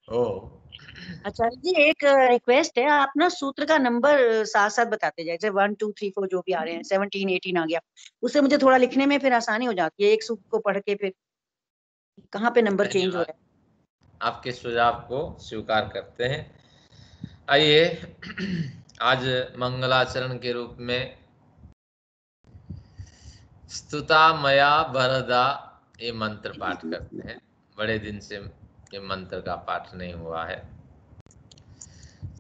ओ आचार्य जी एक रिक्वेस्ट है, आप ना सूत्र का नंबर साथ साथ बताते जाए, जैसे 1 2 3 4 जो भी आ रहे हैं, 17 18 आ गया, उससे मुझे थोड़ा लिखने में फिर आसानी हो जाती है, एक सूत्र को पढ़ के फिर कहाँ पे नंबर चेंज हो धन्यवाद, रहा आपके सुझाव को स्वीकार करते हैं। आइए आज मंगलाचरण के रूप में स्तुता मया वरदा ये मंत्र पाठ करते हैं। बड़े दिन से ये मंत्र का पाठ नहीं हुआ है।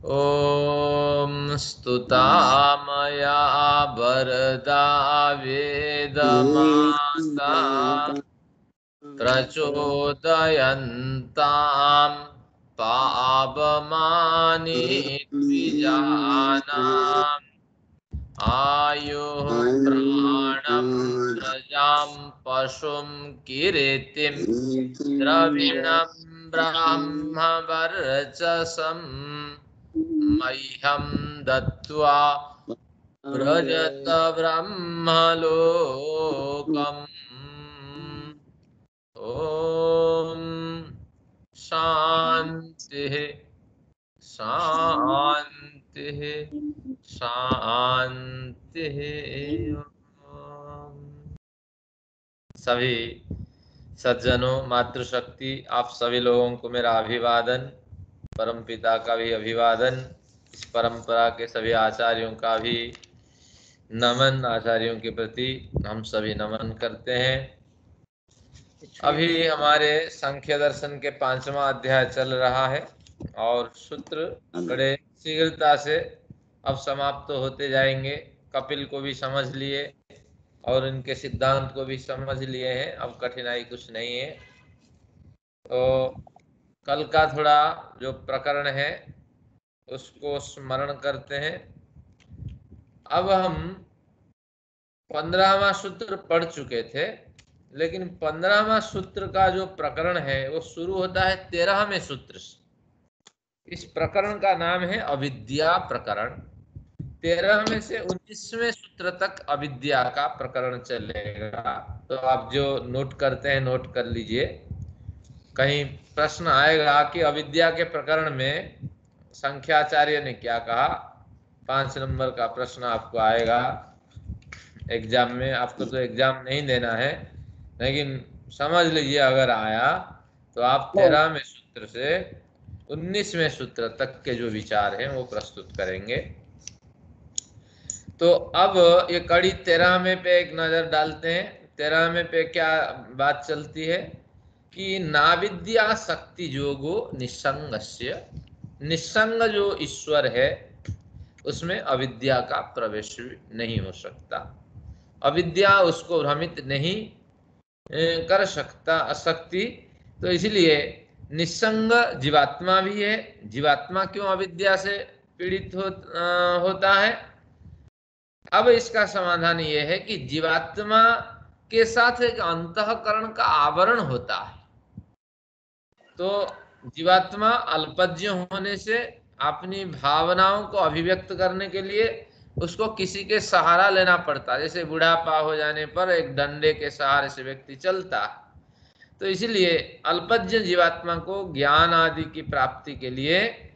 ओम स्तुता मया वरदा वेदमाता प्रचोदयन्तां पावमानि द्विजानाम् आयुः प्राणं प्रजां पशुं कीर्तिं द्रविणं ब्रह्मवर्चसं मह्यं दत्त्वा व्रजत ब्रह्मलोकम्। ॐ शान्तिः शान्तिः शान्तिः। सभी सज्जनों, मातृशक्ति, आप सभी लोगों को मेरा अभिवादन, परम पिता का भी अभिवादन, इस परंपरा के सभी आचार्यों का भी नमन। आचार्यों के प्रति हम सभी नमन करते हैं। अभी हमारे सांख्य दर्शन के 5वां अध्याय चल रहा है और सूत्र बड़े शीघ्रता से अब समाप्त तो होते जाएंगे। कपिल को भी समझ लिए और इनके सिद्धांत को भी समझ लिए हैं, अब कठिनाई कुछ नहीं है। तो कल का थोड़ा जो प्रकरण है उसको स्मरण करते हैं। अब हम 15वां सूत्र पढ़ चुके थे, लेकिन 15वां सूत्र का जो प्रकरण है वो शुरू होता है 13वें सूत्र से। इस प्रकरण का नाम है अविद्या प्रकरण। 13वें से 19वें सूत्र तक अविद्या का प्रकरण चलेगा। तो आप जो नोट करते हैं नोट कर लीजिए, कहीं प्रश्न आएगा कि अविद्या के प्रकरण में संख्याचार्य ने क्या कहा। 5 नंबर का प्रश्न आपको आएगा एग्जाम में। आपको तो एग्जाम नहीं देना है, लेकिन समझ लीजिए अगर आया तो आप है। 13वें सूत्र से 19वें सूत्र तक के जो विचार हैं वो प्रस्तुत करेंगे। तो अब ये कड़ी 13वें पे एक नजर डालते हैं। 13वें पे क्या बात चलती है कि नाविद्या शक्ति योगो निस्संगस्य, निस्संग जो ईश्वर है उसमें अविद्या का प्रवेश नहीं हो सकता। अविद्या उसको भ्रमित नहीं कर सकता असक्ति। तो इसलिए निस्संग जीवात्मा भी है। जीवात्मा क्यों अविद्या से पीड़ित होता है? अब इसका समाधान ये है कि जीवात्मा के साथ एक अंतःकरण का आवरण होता है। तो जीवात्मा अल्पज्ञ होने से अपनी भावनाओं को अभिव्यक्त करने के लिए उसको किसी के सहारा लेना पड़ता है। जैसे बुढ़ापा हो जाने पर एक डंडे के सहारे से व्यक्ति चलता है। तो इसलिए अल्पज्ञ जीवात्मा को ज्ञान आदि की प्राप्ति के लिए,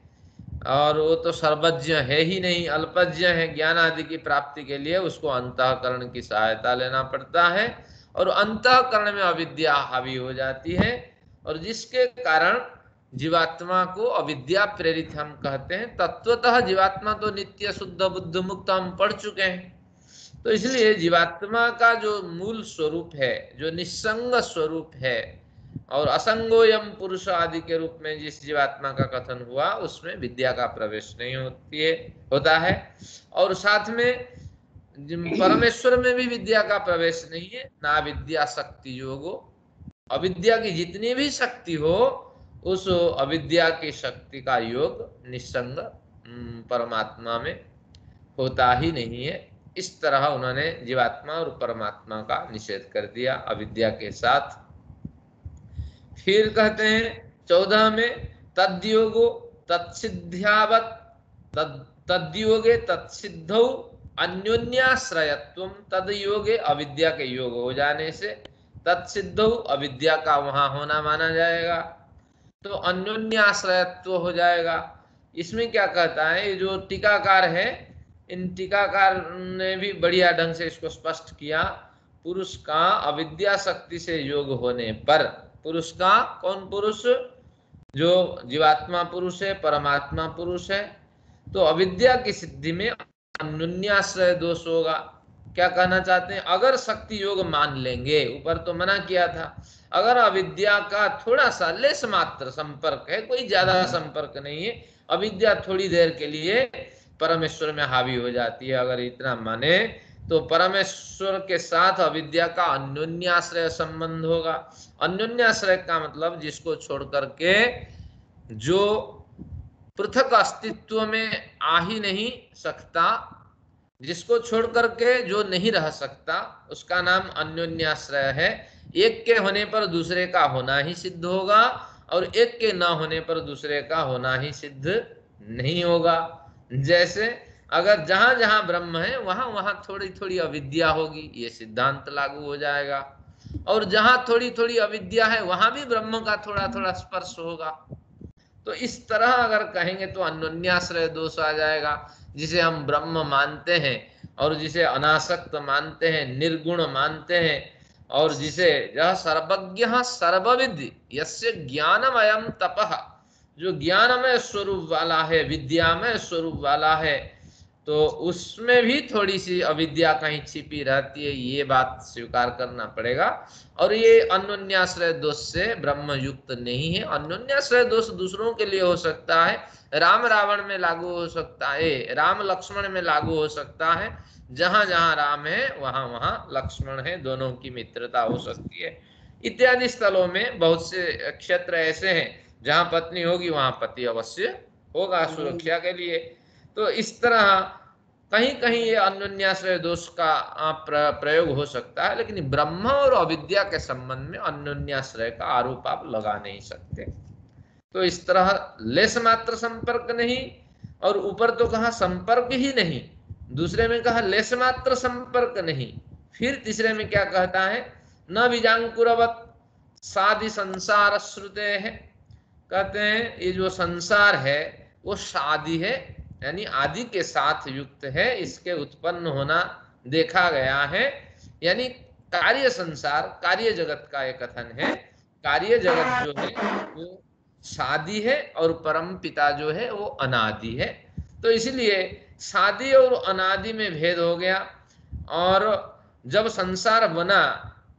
और वो तो सर्वज्ञ है ही नहीं, अल्पज्ञ है, ज्ञान आदि की प्राप्ति के लिए उसको अंतःकरण की सहायता लेना पड़ता है। और अंतःकरण में अविद्या हावी हो जाती है, और जिसके कारण जीवात्मा को अविद्या प्रेरित हम कहते हैं। तत्वतः जीवात्मा तो नित्य शुद्ध बुद्ध मुक्त हम पढ़ चुके हैं। तो इसलिए जीवात्मा का जो मूल स्वरूप है, जो निस्संग स्वरूप है, और असंगोयम पुरुष आदि के रूप में जिस जीवात्मा का कथन हुआ उसमें विद्या का प्रवेश नहीं होता है। और साथ में परमेश्वर में भी विद्या का प्रवेश नहीं है। ना विद्या शक्ति योगो, अविद्या की जितनी भी शक्ति हो उस अविद्या की शक्ति का योग निस्संग परमात्मा में होता ही नहीं है। इस तरह उन्होंने जीवात्मा और परमात्मा का निषेध कर दिया अविद्या के साथ। फिर कहते हैं 14 में तद्योगो तत्सिद्ध्यावत, तद्योगे तत्सिद्धौ अन्योन्याश्रयत्व, तदयोगे अविद्या के योग हो जाने से तत्सिद्धौ अविद्या का वहां होना माना जाएगा। तो अन्योन्याश्रयत्व हो जाएगा। इसमें क्या कहता है, ये जो टीकाकार है, इन टीकाकार ने भी बढ़िया ढंग से इसको स्पष्ट किया। पुरुष का अविद्या शक्ति से योग होने पर, पुरुष का, कौन पुरुष, जो जीवात्मा पुरुष है, परमात्मा पुरुष है, तो अविद्या की सिद्धि में अन्योन्याश्रय दोष होगा। क्या कहना चाहते हैं, अगर शक्ति योग मान लेंगे, ऊपर तो मना किया था, अगर अविद्या का थोड़ा सा लेस मात्र संपर्क है, कोई ज्यादा संपर्क नहीं है, अविद्या थोड़ी देर के लिए परमेश्वर में हावी हो जाती है, अगर इतना माने तो परमेश्वर के साथ अविद्या का अन्योन्याश्रय संबंध होगा। अन्योन्याश्रय का मतलब जिसको छोड़ करके जो पृथक अस्तित्व में आ ही नहीं सकता, जिसको छोड़ करके जो नहीं रह सकता, उसका नाम अन्योन्याश्रय है। एक के होने पर दूसरे का होना ही सिद्ध होगा, और एक के न होने पर दूसरे का होना ही सिद्ध नहीं होगा। जैसे अगर जहां जहां ब्रह्म है वहां वहां थोड़ी थोड़ी अविद्या होगी, ये सिद्धांत लागू हो जाएगा, और जहां थोड़ी थोड़ी अविद्या है वहां भी ब्रह्म का थोड़ा थोड़ा स्पर्श होगा। तो इस तरह अगर कहेंगे तो अन्योन्याश्रय दोष आ जाएगा। जिसे हम ब्रह्म मानते हैं और जिसे अनासक्त मानते हैं, निर्गुण मानते हैं, और जिसे यह सर्वज्ञ सर्वविद यस्य ज्ञानमयम तपः, जो ज्ञानमय स्वरूप वाला है, विद्यामय स्वरूप वाला है, तो उसमें भी थोड़ी सी अविद्या कहीं छिपी रहती है, ये बात स्वीकार करना पड़ेगा। और ये अन्योन्याश्रय दोष से ब्रह्म युक्त नहीं है। अन्योन्याश्रय दोष दूसरों के लिए हो सकता है, राम रावण में लागू हो सकता है, राम लक्ष्मण में लागू हो सकता है, जहां जहां राम है वहां वहां लक्ष्मण है, दोनों की मित्रता हो सकती है। इत्यादि स्थलों में बहुत से क्षेत्र ऐसे हैं जहां पत्नी होगी वहां पति अवश्य होगा सुरक्षा के लिए। तो इस तरह कहीं कहीं ये अन्योन्याश्रय दोष का प्रयोग हो सकता है, लेकिन ब्रह्म और अविद्या के संबंध में अन्योन्याश्रय का आरोप आप लगा नहीं सकते। तो इस तरह लेस मात्र संपर्क नहीं, और ऊपर तो कहा संपर्क ही नहीं, दूसरे में कहा लेस मात्र संपर्क नहीं, फिर तीसरे में क्या कहता है, न बीजांकुरवत सादि संसार श्रुते है। कहते हैं ये जो संसार है वो शादी है, यानी आदि के साथ युक्त है, इसके उत्पन्न होना देखा गया है। यानी कार्य संसार, कार्य जगत का एक कथन है, कार्य जगत जो है वो शादी है और परम पिता जो है वो अनादि है। तो इसलिए शादी और अनादि में भेद हो गया, और जब संसार बना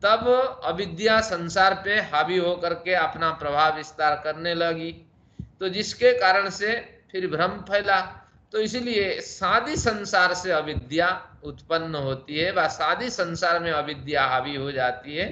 तब अविद्या संसार पे हावी होकर के अपना प्रभाव विस्तार करने लगी, तो जिसके कारण से फिर भ्रम फैला। तो इसलिए सादी संसार से अविद्या उत्पन्न होती है, व सादी संसार में अविद्या हावी हो जाती है,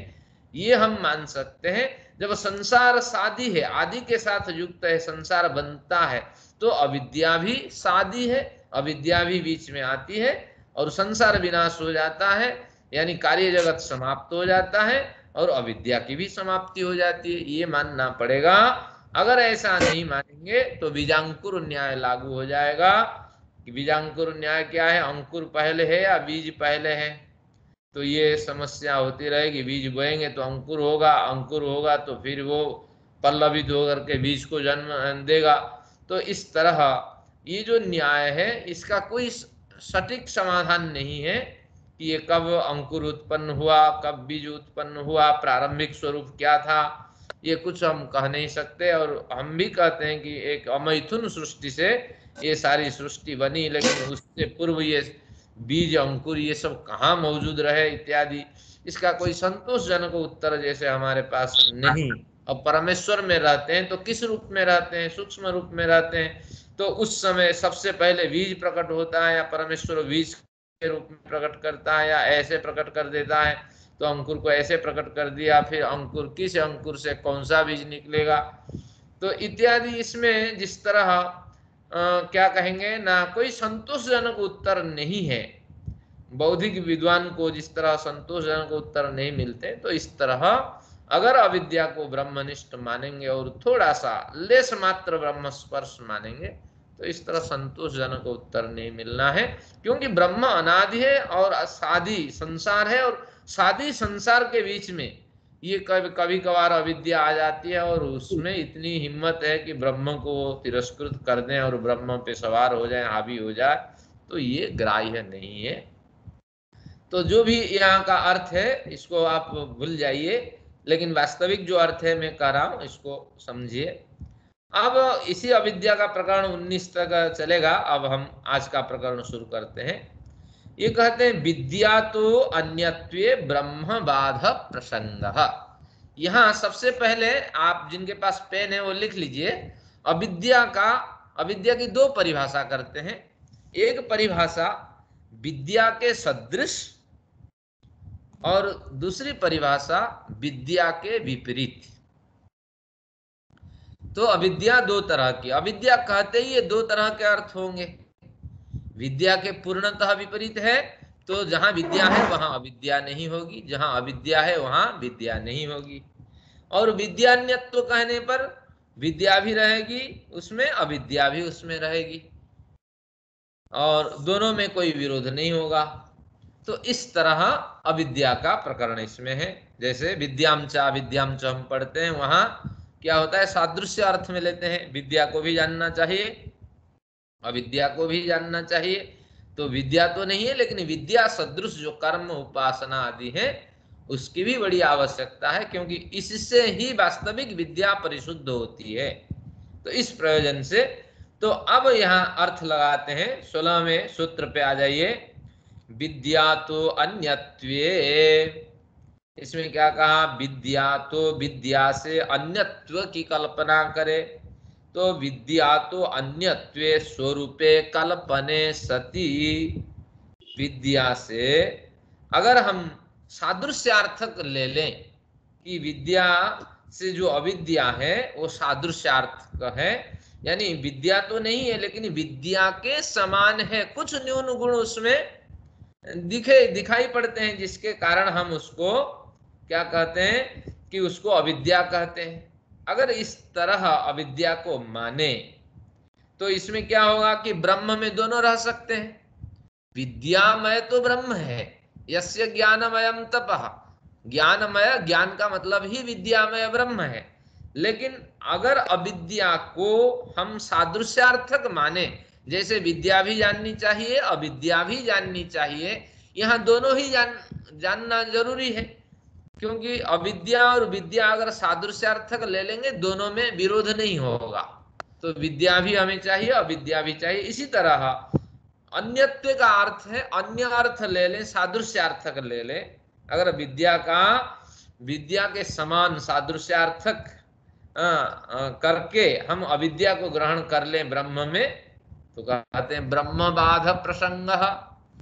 ये हम मान सकते हैं। जब संसार सादी है, आदि के साथ युक्त है, संसार बनता है, तो अविद्या भी सादी है, अविद्या भी बीच में आती है, और संसार विनाश हो जाता है, यानी कार्य जगत समाप्त हो जाता है, और अविद्या की भी समाप्ति हो जाती है, ये मानना पड़ेगा। अगर ऐसा नहीं मानेंगे तो बीजांकुर न्याय लागू हो जाएगा। कि बीजांकुर न्याय क्या है, अंकुर पहले है या बीज पहले है, तो ये समस्या होती रहेगी। बीज बोएंगे तो अंकुर होगा, अंकुर होगा तो फिर वो पल्लवित होकर के बीज को जन्म देगा। तो इस तरह ये जो न्याय है इसका कोई सटीक समाधान नहीं है कि ये कब अंकुर उत्पन्न हुआ, कब बीज उत्पन्न हुआ, प्रारंभिक स्वरूप क्या था, ये कुछ हम कह नहीं सकते। और हम भी कहते हैं कि एक अमैथुन सृष्टि से ये सारी सृष्टि बनी, लेकिन उससे पूर्व ये बीज अंकुर ये सब कहाँ मौजूद रहे इत्यादि, इसका कोई संतोषजनक उत्तर जैसे हमारे पास नहीं। अब परमेश्वर में रहते हैं तो किस रूप में रहते हैं, सूक्ष्म रूप में रहते हैं, तो उस समय सबसे पहले बीज प्रकट होता है, या परमेश्वर बीज के रूप में प्रकट करता है, या ऐसे प्रकट कर देता है, तो अंकुर को ऐसे प्रकट कर दिया, फिर अंकुर, किस अंकुर से कौन सा बीज निकलेगा, तो इत्यादि। इसमें जिस तरह क्या कहेंगे ना, कोई संतोषजनक उत्तर नहीं है। बौद्धिक विद्वान को जिस तरह संतोषजनक उत्तर नहीं मिलते, तो इस तरह अगर अविद्या को ब्रह्मनिष्ठ मानेंगे और थोड़ा सा लेस मात्र ब्रह्म स्पर्श मानेंगे, तो इस तरह संतोषजनक उत्तर नहीं मिलना है। क्योंकि ब्रह्म अनादि है और सादी संसार है, और सादी संसार के बीच में ये कभी कभी कभार अविद्या आ जाती है और उसमें इतनी हिम्मत है कि ब्रह्म को तिरस्कृत कर दें और ब्रह्म पे सवार हो जाए, हावी हो जाए, तो ये ग्राह्य नहीं है। तो जो भी यहाँ का अर्थ है इसको आप भूल जाइए, लेकिन वास्तविक जो अर्थ है मैं कह रहा हूं इसको समझिए। अब इसी अविद्या का प्रकरण 19 तक चलेगा। अब हम आज का प्रकरण शुरू करते हैं। ये कहते हैं विद्या तो अन्यत्वे ब्रह्म बाध प्रसंग। यहां सबसे पहले आप जिनके पास पेन है वो लिख लीजिए। अविद्या की दो परिभाषा करते हैं। एक परिभाषा विद्या के सदृश और दूसरी परिभाषा विद्या के विपरीत। तो अविद्या दो तरह की, अविद्या कहते ही ये दो तरह के अर्थ होंगे। विद्या के पूर्णतः विपरीत है, तो जहां विद्या है वहां अविद्या नहीं होगी, जहां अविद्या है वहां विद्या नहीं होगी। और विद्यान्यत्व कहने पर विद्या भी रहेगी उसमें, अविद्या भी उसमें रहेगी, और दोनों में कोई विरोध नहीं होगा। तो इस तरह अविद्या का प्रकरण इसमें है। जैसे विद्याम च अविद्याम च हम पढ़ते हैं, वहां क्या होता है, सादृश्य अर्थ में लेते हैं। विद्या को भी जानना चाहिए, अविद्या को भी जानना चाहिए। तो विद्या तो नहीं है, लेकिन विद्या सदृश जो कर्म उपासना आदि है उसकी भी बड़ी आवश्यकता है, क्योंकि इससे ही वास्तविक विद्या परिशुद्ध होती है। तो इस प्रयोजन से तो अब यहाँ अर्थ लगाते हैं। 16वें सूत्र पे आ जाइए। विद्या तो अन्यत्वे, इसमें क्या कहा, विद्या तो विद्या से अन्यत्व की कल्पना करे। तो विद्या तो अन्यत्वे स्वरूपे कल्पने सती, विद्या से अगर हम सादृश्यार्थक ले लें कि विद्या से जो अविद्या है वो सादृश्यार्थक है, यानी विद्या तो नहीं है लेकिन विद्या के समान है, कुछ न्यून गुण उसमें दिखाई पड़ते हैं, जिसके कारण हम उसको क्या कहते हैं कि उसको अविद्या कहते हैं। अगर इस तरह अविद्या को माने तो इसमें क्या होगा कि ब्रह्म में दोनों रह सकते हैं। विद्यामय तो ब्रह्म है, यस्य ज्ञानमयम तपः, ज्ञानमय, ज्ञान का मतलब ही विद्यामय ब्रह्म है। लेकिन अगर अविद्या को हम सादृश्यार्थक माने, जैसे विद्या भी जाननी चाहिए अविद्या भी जाननी चाहिए, यहाँ दोनों ही जानना जरूरी है, क्योंकि अविद्या और विद्या अगर सादृश्यार्थक ले लेंगे दोनों में विरोध नहीं होगा। तो विद्या भी हमें चाहिए अविद्या भी चाहिए। इसी तरह अन्यत्व का अर्थ है, अन्य अर्थ ले लें, सादृश्यार्थक ले लें। अगर विद्या के समान सादृश्यार्थक करके हम अविद्या को ग्रहण कर लें ब्रह्म में, तो कहते हैं ब्रह्म बाध प्रसंग।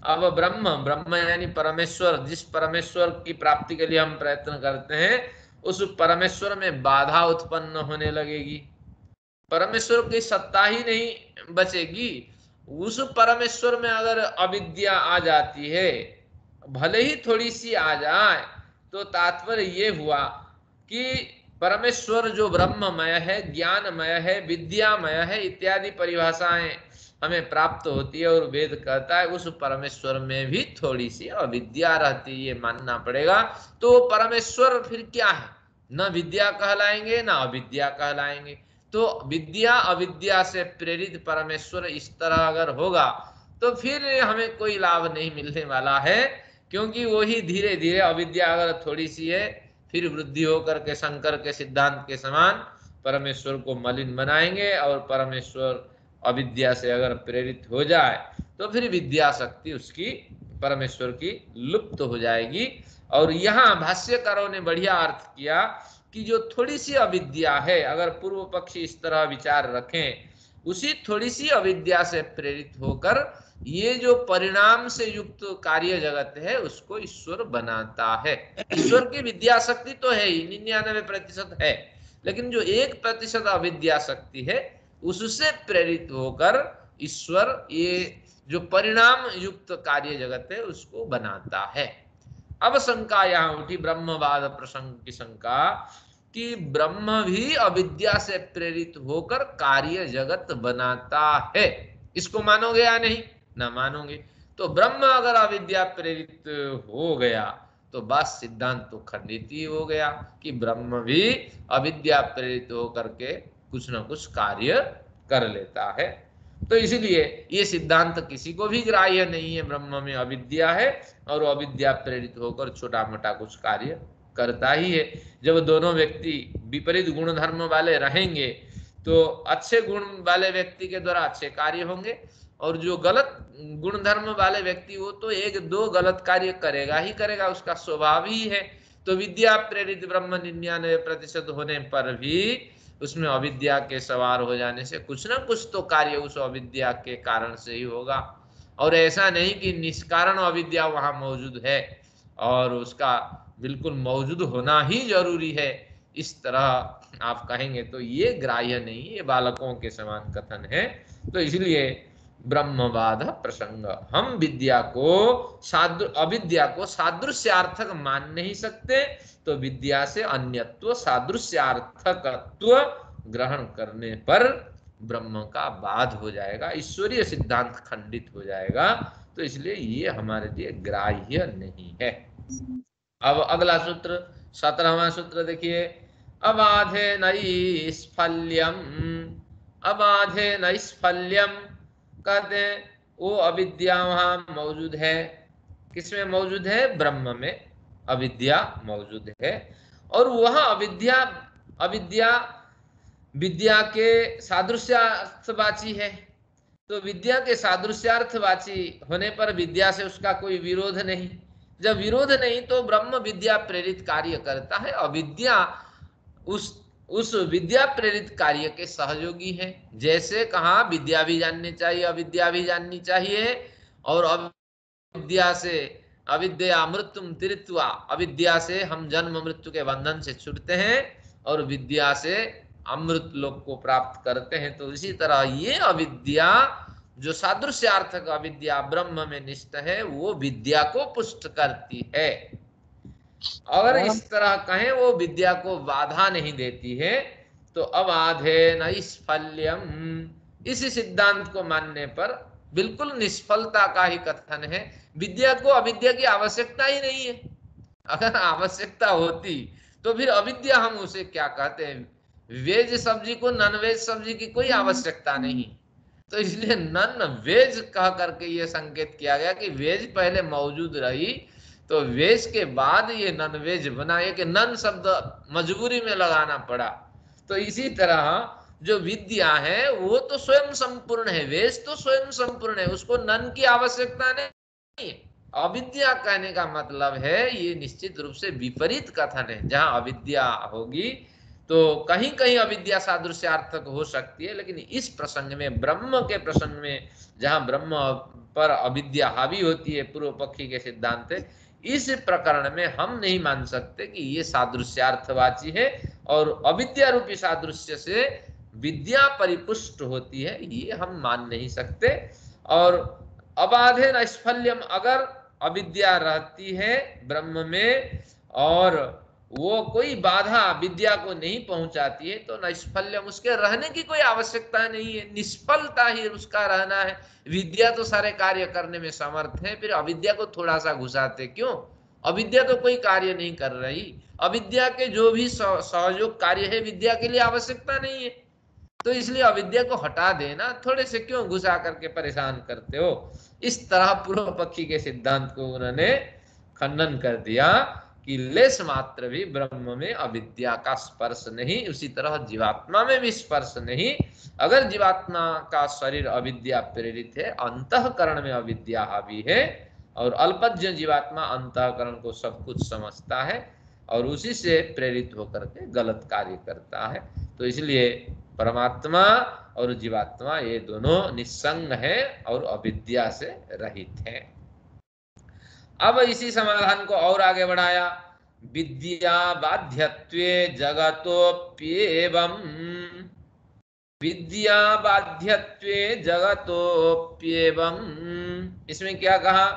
अब ब्रह्म यानी परमेश्वर, जिस परमेश्वर की प्राप्ति के लिए हम प्रयत्न करते हैं उस परमेश्वर में बाधा उत्पन्न होने लगेगी, परमेश्वर की सत्ता ही नहीं बचेगी। उस परमेश्वर में अगर अविद्या आ जाती है, भले ही थोड़ी सी आ जाए, तो तात्पर्य ये हुआ कि परमेश्वर जो ब्रह्ममय है, ज्ञानमय है, विद्यामय है इत्यादि परिभाषाएं हमें प्राप्त होती है, और वेद कहता है उस परमेश्वर में भी थोड़ी सी अविद्या रहती है, ये मानना पड़ेगा। तो परमेश्वर फिर क्या है, न विद्या कहलाएंगे न अविद्या कहलाएंगे। तो विद्या अविद्या से प्रेरित परमेश्वर इस तरह अगर होगा तो फिर हमें कोई लाभ नहीं मिलने वाला है, क्योंकि वो ही धीरे धीरे अविद्या अगर थोड़ी सी है फिर वृद्धि होकर के शंकर के सिद्धांत के समान परमेश्वर को मलिन बनाएंगे, और परमेश्वर अविद्या से अगर प्रेरित हो जाए तो फिर विद्या शक्ति उसकी परमेश्वर की लुप्त हो जाएगी। और यहाँ भाष्यकारों ने बढ़िया अर्थ किया कि जो थोड़ी सी अविद्या है, अगर पूर्व पक्षी इस तरह विचार रखें, उसी थोड़ी सी अविद्या से प्रेरित होकर ये जो परिणाम से युक्त कार्य जगत है उसको ईश्वर बनाता है। ईश्वर की विद्या शक्ति तो है ही 99% है, लेकिन जो 1% अविद्या शक्ति है उससे प्रेरित होकर ईश्वर ये जो परिणाम युक्त कार्य जगत है उसको बनाता है। अब शंका यहाँ उठी, ब्रह्मवाद प्रसंग की शंका कि ब्रह्म भी अविद्या से प्रेरित होकर कार्य जगत बनाता है, इसको मानोगे या नहीं? ना मानोगे। तो ब्रह्म अगर अविद्या प्रेरित हो गया तो बस सिद्धांत तो खंडित ही हो गया कि ब्रह्म भी अविद्या प्रेरित होकर के कुछ न कुछ कार्य कर लेता है। तो इसलिए ये सिद्धांत किसी को भी ग्राह्य नहीं है, ब्रह्म में अविद्या है और अविद्या प्रेरित होकर छोटा मोटा कुछ कार्य करता ही है। जब दोनों व्यक्ति विपरीत गुण धर्म वाले रहेंगे तो अच्छे गुण वाले व्यक्ति के द्वारा अच्छे कार्य होंगे, और जो गलत गुण धर्म वाले व्यक्ति वो तो एक दो गलत कार्य करेगा ही करेगा, उसका स्वभाव ही है। तो विद्या प्रेरित ब्रह्म 99% होने पर भी उसमें अविद्या के सवार हो जाने से कुछ ना कुछ तो कार्य उस अविद्या के कारण से ही होगा, और ऐसा नहीं कि निष्कारण अविद्या वहां मौजूद है और उसका बिल्कुल मौजूद होना ही जरूरी है, इस तरह आप कहेंगे तो ये ग्राह्य नहीं, ये बालकों के समान कथन है। तो इसलिए ब्रह्मवाद प्रसंग, हम विद्या को अविद्या को सादृश्यार्थक मान नहीं सकते, तो विद्या से अन्यत्व सादृश्यार्थकत्व ग्रहण करने पर ब्रह्म का बाध हो जाएगा, ईश्वरीय सिद्धांत खंडित हो जाएगा। तो इसलिए ये हमारे लिए ग्राह्य नहीं है। अब अगला सूत्र 17वां सूत्र देखिए, अबाधे नैष्फल्यम। अबाधे नैष्फल्यम कहते हैं वो अविद्या वहां मौजूद है, किसमें मौजूद है? ब्रह्म में अविद्या मौजूद है, और वह अविद्या अविद्या विद्या के सादृश्यार्थवाची है। तो विद्या के सादृश्यार्थवाची होने पर विद्या से उसका कोई विरोध नहीं। जब विरोध नहीं तो ब्रह्म विद्या प्रेरित कार्य करता है, अविद्या उस विद्या प्रेरित कार्य के सहयोगी है। जैसे कहा विद्या भी जाननी चाहिए, अविद्या भी जाननी चाहिए, और अविद्या से अविद्या मृत्युम तीर्त्वा, अविद्या से हम जन्म मृत्यु के बंधन से छूटते हैं और विद्या से अमृत लोक को प्राप्त करते हैं। तो इसी तरह ये अविद्या जो सादृश्यार्थक अविद्या ब्रह्म में निष्ठ है, वो विद्या को पुष्ट करती है। अगर इस तरह कहें वो विद्या को बाधा नहीं देती है, तो अबाधे नैष्फल्यम, इसी सिद्धांत को मानने पर बिल्कुल निष्फलता का ही कथन है। विद्या को अविद्या की आवश्यकता ही नहीं है। अगर आवश्यकता होती तो फिर अविद्या हम उसे क्या कहते हैं? वेज सब्जी को नॉन वेज सब्जी की कोई आवश्यकता नहीं। तो इसलिए नॉन वेज कह करके ये संकेत किया गया कि वेज पहले मौजूद रही, तो वेज के बाद ये नॉन वेज बना, एक नॉन शब्द मजबूरी में लगाना पड़ा। तो इसी तरह जो विद्या है वो तो स्वयं संपूर्ण है, वेज तो स्वयं संपूर्ण है, उसको नॉन की आवश्यकता नहीं। अविद्या कहने का मतलब है ये निश्चित रूप से विपरीत कथन है। जहां अविद्या होगी तो कहीं कहीं अविद्या सादृश्यार्थक हो सकती है, लेकिन इस प्रसंग में, ब्रह्म के प्रसंग में, जहां ब्रह्म पर अविद्या हावी होती है पूर्व पक्षी के सिद्धांत, इस प्रकरण में हम नहीं मान सकते कि ये सादृश्यार्थवाची है और अविद्या रूपी सादृश्य से विद्या परिपुष्ट होती है, ये हम मान नहीं सकते। और अबाधे नैष्फल्यम, अगर अविद्या रहती है ब्रह्म में और वो कोई बाधा विद्या को नहीं पहुंचाती है, तो नैष्फल्यम, उसके रहने की कोई आवश्यकता नहीं है, निष्फलता ही उसका रहना है। विद्या तो सारे कार्य करने में समर्थ है, फिर अविद्या को थोड़ा सा घुसाते क्यों? अविद्या तो कोई कार्य नहीं कर रही, अविद्या के जो भी सहयोग कार्य है विद्या के लिए आवश्यकता नहीं है, तो इसलिए अविद्या को हटा देना, थोड़े से क्यों घुसा करके परेशान करते हो? इस तरह पूर्व पक्षी के सिद्धांत को उन्होंने खंडन कर दिया कि लेश मात्र भी ब्रह्म में अविद्या का स्पर्श नहीं, उसी तरह जीवात्मा में भी स्पर्श नहीं। अगर जीवात्मा का शरीर अविद्या प्रेरित है, अंतःकरण में अविद्या हावी है, और अल्पज्ञ जीवात्मा अंतःकरण को सब कुछ समझता है और उसी से प्रेरित होकर के गलत कार्य करता है। तो इसलिए परमात्मा और जीवात्मा ये दोनों निस्संग है और अविद्या से रहित है। अब इसी समाधान को और आगे बढ़ाया, विद्या बाध्यत्वे जगतोप्येवं, विद्या बाध्यत्वे जगतोप्येवं, इसमें क्या कहा?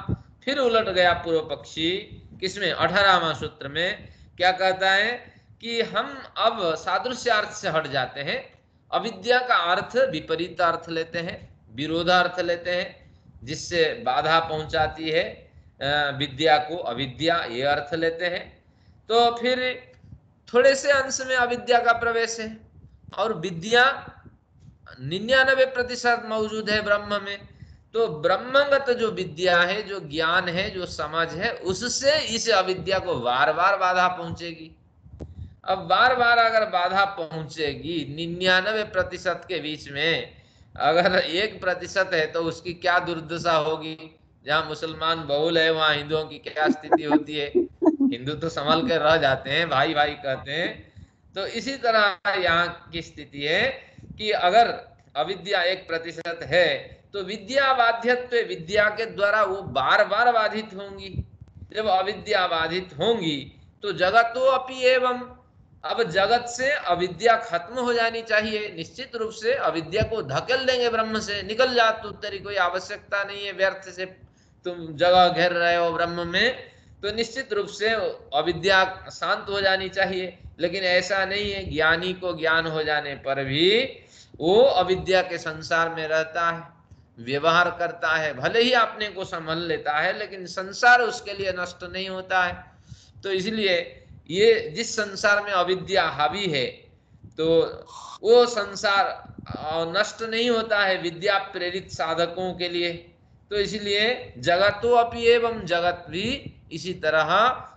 फिर उलट गया पूर्व पक्षी, किसमें? 18वां सूत्र में क्या कहता है कि हम अब सादृश्यार्थ से हट जाते हैं, अविद्या का अर्थ विपरीत अर्थ लेते हैं, विरोधार्थ लेते हैं, जिससे बाधा पहुंचाती है, विद्या को अविद्या ये अर्थ लेते हैं, तो फिर थोड़े से अंश में अविद्या का प्रवेश है, और विद्या 99% मौजूद है ब्रह्म में। तो ब्रह्मगत जो विद्या है, जो ज्ञान है, जो समझ है, उससे इस अविद्या को बार बार बाधा पहुंचेगी। अब बार बार अगर बाधा पहुंचेगी 99% के बीच में, अगर 1% है तो उसकी क्या दुर्दशा होगी। जहाँ मुसलमान बहुल है वहां हिंदुओं की क्या स्थिति होती है। हिंदू तो संभल के रह जाते हैं, भाई भाई कहते हैं। तो इसी तरह यहाँ की स्थिति है कि अगर अविद्या 1% है तो विद्या बाध्यत्व, विद्या के द्वारा वो बार बार बाधित होंगी। जब अविद्या बाधित होंगी तो जगतो अपि एवं, अब जगत से अविद्या खत्म हो जानी चाहिए। निश्चित रूप से अविद्या को धकेल देंगे ब्रह्म से, निकल जा तू, तेरी कोई आवश्यकता नहीं है, व्यर्थ से तुम जगह घेर रहे हो ब्रह्म में। तो निश्चित रूप से अविद्या शांत हो जानी चाहिए, लेकिन ऐसा नहीं है। ज्ञानी को ज्ञान हो जाने पर भी वो अविद्या के संसार में रहता है, व्यवहार करता है, भले ही अपने को संभल लेता है, लेकिन संसार उसके लिए नष्ट नहीं होता है। तो इसलिए ये जिस संसार में अविद्या हावी है, तो वो संसार नष्ट नहीं होता है विद्या प्रेरित साधकों के लिए। तो इसलिए जगतो अपि एवं, जगत भी इसी तरह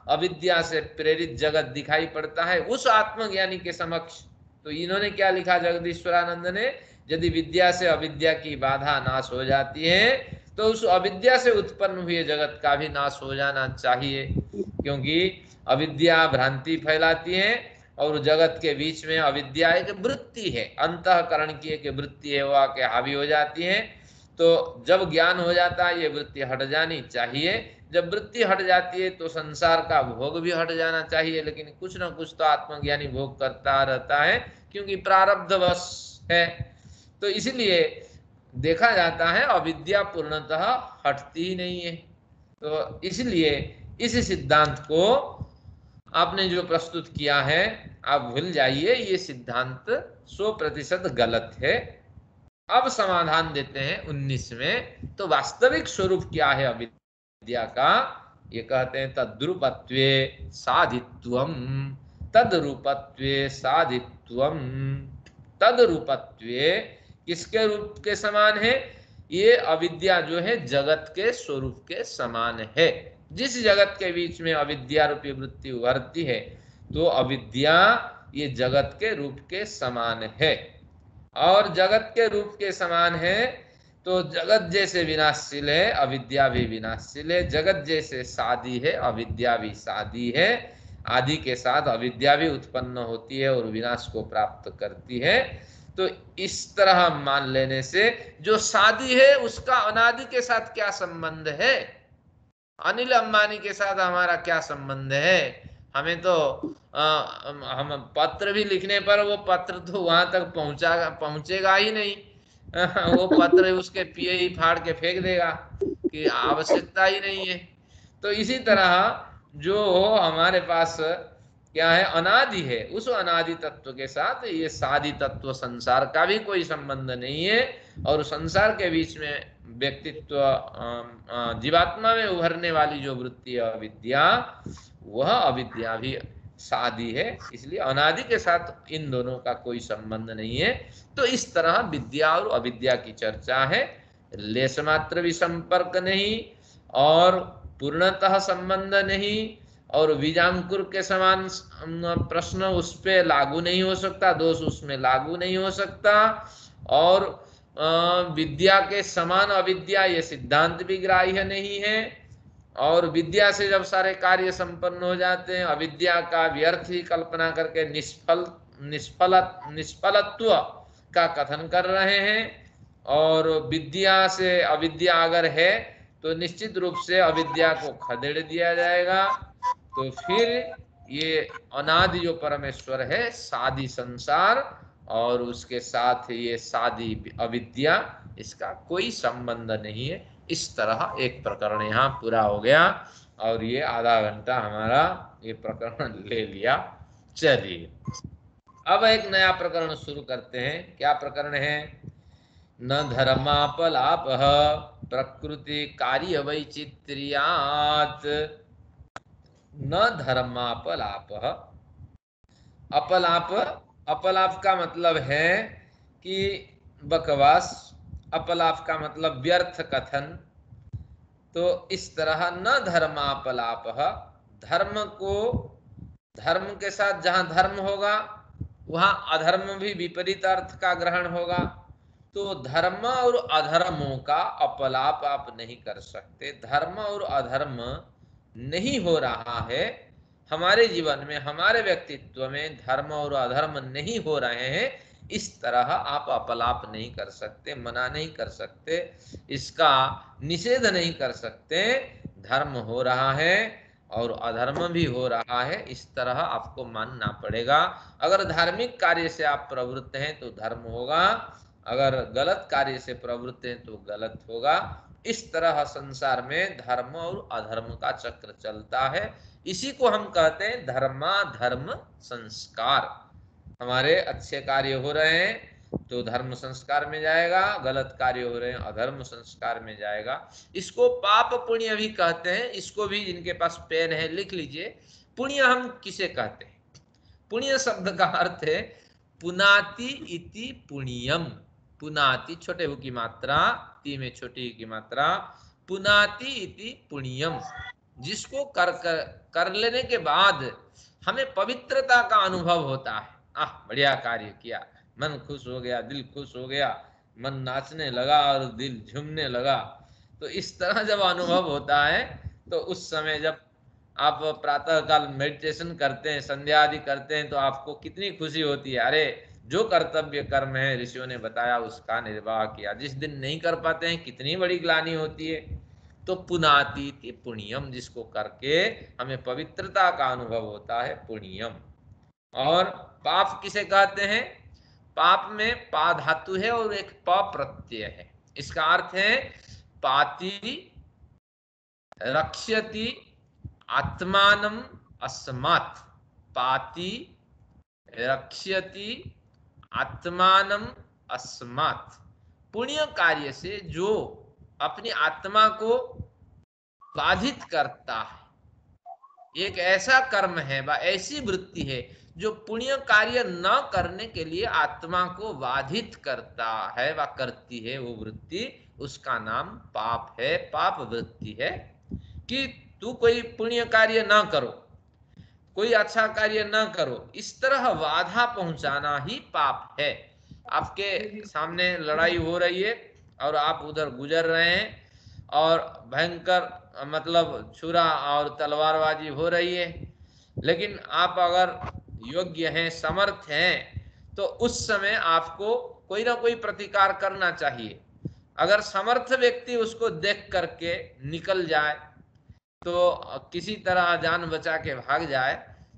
अविद्या से प्रेरित जगत दिखाई पड़ता है उस आत्मज्ञानी के समक्ष। तो इन्होंने क्या लिखा जगदीश्वरानंद ने, यदि विद्या से अविद्या की बाधा नाश हो जाती है तो उस अविद्या से उत्पन्न हुए जगत का भी नाश हो जाना चाहिए, क्योंकि अविद्या भ्रांति फैलाती है और जगत के बीच में अविद्या एक वृत्ति है, अंतःकरण की एक वृत्ति है, वो आके हावी हो जाती है। तो जब ज्ञान हो जाता है ये वृत्ति हट जानी चाहिए। जब वृत्ति हट जाती है तो संसार का भोग भी हट जाना चाहिए, लेकिन कुछ ना कुछ तो आत्मज्ञानी भोग करता रहता है, क्योंकि प्रारब्धवश है। तो इसलिए देखा जाता है अविद्या पूर्णतः हटती ही नहीं है। तो इसलिए इस सिद्धांत को आपने जो प्रस्तुत किया है आप भूल जाइए, ये सिद्धांत 100% गलत है। अब समाधान देते हैं 19 में। तो वास्तविक स्वरूप क्या है अविद्या का, ये कहते हैं तद्रूपत्वे साधित्वम, तद्रूपत्वे साधित्वम। तद्रूपत्वे किसके रूप के समान है, ये अविद्या जो है जगत के स्वरूप के समान है। जिस जगत के बीच में अविद्या रूपी वृत्ति उभरती है तो अविद्या ये जगत के रूप के समान है। और जगत के रूप के समान है तो जगत जैसे विनाशशील है अविद्या भी विनाशशील है। जगत जैसे सादी है अविद्या भी सादी है। आदि के साथ अविद्या भी उत्पन्न होती है और विनाश को प्राप्त करती है। तो इस तरह मान लेने से जो सादी है उसका अनादि के साथ क्या संबंध है। अनिल अंबानी के साथ हमारा क्या संबंध है। हमें तो हम पत्र भी लिखने पर वो पत्र तो वहां तक पहुंचेगा ही नहीं। वो पत्र उसके पिए ही फाड़ के फेंक देगा कि आवश्यकता ही नहीं है। तो इसी तरह जो हमारे पास क्या है, अनादि है, उस अनादि तत्व के साथ ये सादि तत्व संसार का भी कोई संबंध नहीं है। और संसार के बीच में व्यक्तित्व जीवात्मा में उभरने वाली जो वृत्ति है अविद्या, वह अविद्या भी सादी है, इसलिए अनादि के साथ इन दोनों का कोई संबंध नहीं है। तो इस तरह विद्या और अविद्या की चर्चा है, लेश मात्र भी संपर्क नहीं और पूर्णतः संबंध नहीं, और बीजांकुर के समान प्रश्न उस पर लागू नहीं हो सकता, दोष उसमें लागू नहीं हो सकता। और विद्या के समान अविद्या ये सिद्धांत भी ग्राह्य नहीं है। और विद्या से जब सारे कार्य संपन्न हो जाते हैं, अविद्या का व्यर्थ ही कल्पना करके निष्फलत्व का कथन कर रहे हैं। और विद्या से अविद्या अगर है तो निश्चित रूप से अविद्या को खदेड़ दिया जाएगा। तो फिर ये अनादि जो परमेश्वर है, सादी संसार और उसके साथ ये सादी अविद्या, इसका कोई संबंध नहीं है। इस तरह एक प्रकरण यहाँ पूरा हो गया और ये आधा घंटा हमारा ये प्रकरण ले लिया। चलिए अब एक नया प्रकरण शुरू करते हैं। क्या प्रकरण है? न धर्मापलापः प्रकृति कार्य वैचित्र्यात् न धर्मापलाप। अपलाप, अपलाप का मतलब है कि बकवास, अपलाप का मतलब व्यर्थ कथन। तो इस तरह न धर्मापलाप, धर्म को, धर्म के साथ जहां धर्म होगा वहां अधर्म भी विपरीत अर्थ का ग्रहण होगा। तो धर्म और अधर्मों का अपलाप आप नहीं कर सकते। धर्म और अधर्म नहीं हो रहा है हमारे जीवन में, हमारे व्यक्तित्व में धर्म और अधर्म नहीं हो रहे हैं, इस तरह आप अपलाप नहीं कर सकते, मना नहीं कर सकते, इसका निषेध नहीं कर सकते। धर्म हो रहा है और अधर्म भी हो रहा है, इस तरह आपको मानना पड़ेगा। अगर धार्मिक कार्य से आप प्रवृत्त हैं तो धर्म होगा, अगर गलत कार्य से प्रवृत्त हैं तो गलत होगा। इस तरह संसार में धर्म और अधर्म का चक्र चलता है। इसी को हम कहते हैं धर्माधर्म संस्कार। हमारे अच्छे कार्य हो रहे हैं तो धर्म संस्कार में जाएगा, गलत कार्य हो रहे हैं अधर्म संस्कार में जाएगा। इसको पाप पुण्य भी कहते हैं। इसको भी जिनके पास पेन है लिख लीजिए। पुण्य हम किसे कहते हैं? पुण्य शब्द का अर्थ है पुनाति इति पुण्यम। पुनाति छोटे हु की मात्रा, ती में छोटी की मात्रा, पुनाति इति पुण्यम, जिसको कर लेने के बाद हमें पवित्रता का अनुभव होता है। बढ़िया कार्य किया, मन खुश हो गया, दिल खुश हो गया, मन नाचने लगा और दिल झूमने लगा। तो इस तरह जब अनुभव होता है तो उस समय जब आप प्रातः काल मेडिटेशन करते हैं, संध्या आदि करते हैं, तो आपको कितनी खुशी होती है। अरे जो कर्तव्य कर्म है ऋषियों ने बताया उसका निर्वाह किया। जिस दिन नहीं कर पाते हैं कितनी बड़ी ग्लानि होती है। तो पुनाति पुण्यम, जिसको करके हमें पवित्रता का अनुभव होता है, पुण्यम। और पाप किसे कहते हैं? पाप में पा धातु है और एक प प्रत्यय है। इसका अर्थ है पाति रक्ष्यति आत्मानम अस्मात्। पाति रक्ष्यति आत्मानम अस्मात्। पुण्य कार्य से जो अपनी आत्मा को बाधित करता है, एक ऐसा कर्म है व ऐसी वृत्ति है जो पुण्य कार्य न करने के लिए आत्मा को बाधित करता है व करती है, वो वृत्ति, उसका नाम पाप है, पाप वृत्ति है। कि तू कोई पुण्य कार्य न करो, कोई अच्छा कार्य न करो, इस तरह बाधा पहुंचाना ही पाप है। आपके सामने लड़ाई हो रही है और आप उधर गुजर रहे हैं और भयंकर मतलब छुरा और तलवारबाजी हो रही है, लेकिन आप अगर योग्य हैं, समर्थ हैं, तो उस समय आपको कोई ना कोई प्रतिकार करना चाहिए। अगर समर्थ व्यक्ति उसको देख करके निकल जाए, तो किसी तरह जान बचा के भाग जाए,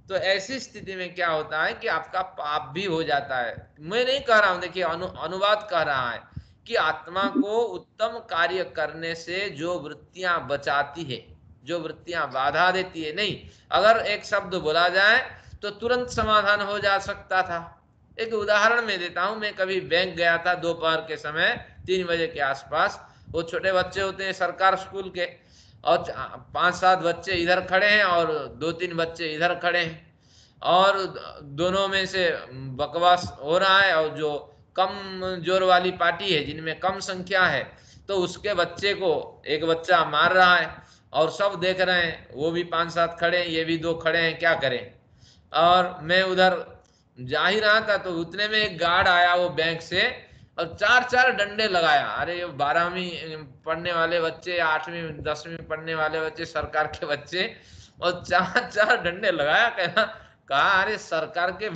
तो ऐसी स्थिति में क्या होता है कि आपका पाप भी हो जाता है। मैं नहीं कह रहा हूं, देखिए अनुवाद कह रहा है कि आत्मा को उत्तम कार्य करने से जो वृत्तियां बचाती है, जो वृत्तियां बाधा देती है, नहीं, अगर एक शब्द बोला जाए तो तुरंत समाधान हो जा सकता था। एक उदाहरण मैं देता हूं। मैं कभी बैंक गया था दोपहर के समय 3 बजे के आसपास। वो छोटे बच्चे होते हैं सरकार स्कूल के, और 5-7 बच्चे इधर खड़े हैं और 2-3 बच्चे इधर खड़े हैं, और दोनों में से बकवास हो रहा है। और जो कम जोर वाली पार्टी है, जिनमें कम संख्या है, तो उसके बच्चे को एक बच्चा मार रहा है और सब देख रहे हैं। वो भी 5-7 खड़े हैं, ये भी 2 खड़े हैं, क्या करें। और मैं उधर जा ही रहा था तो उतने में एक गार्ड आया वो बैंक से, और 4-4 डंडे लगाया। अरे 12वीं पढ़ने वाले बच्चे, 8वीं 10वीं पढ़ने वाले बच्चे, सरकार के बच्चे, और 4-4 डंडे लगाया। कहा अरे सरकार के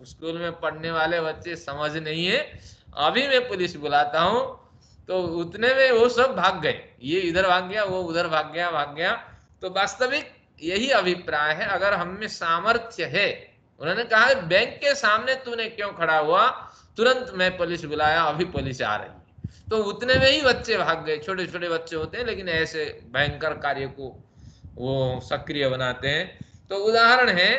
स्कूल में पढ़ने वाले बच्चे समझ नहीं है, अभी मैं पुलिस बुलाता हूँ। तो उतने में वो सब भाग गए, ये इधर भाग गया, वो उधर भाग गया। तो वास्तविक यही अभिप्राय है। अगर हम में सामर्थ्य है, उन्होंने कहा बैंक के सामने तूने क्यों खड़ा हुआ, तुरंत मैं पुलिस बुलाया, अभी पुलिस आ रही है। तो उतने में ही बच्चे भाग गए। छोटे छोटे बच्चे होते हैं लेकिन ऐसे भयंकर कार्य को वो सक्रिय बनाते हैं। तो उदाहरण है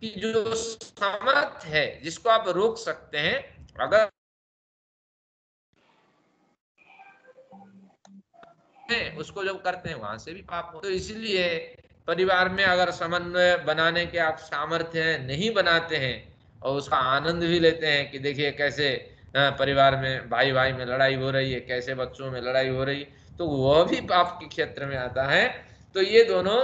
कि जो समर्थ है, जिसको आप रोक सकते हैं, अगर हैं उसको जब करते हैं वहां से भी पाप हो। तो इसलिए परिवार में अगर समन्वय बनाने के आप सामर्थ्य हैं, नहीं बनाते हैं और उसका आनंद भी लेते हैं कि देखिए कैसे परिवार में भाई भाई में लड़ाई हो रही है, कैसे बच्चों में लड़ाई हो रही है, तो वह भी पाप के क्षेत्र में आता है। तो ये दोनों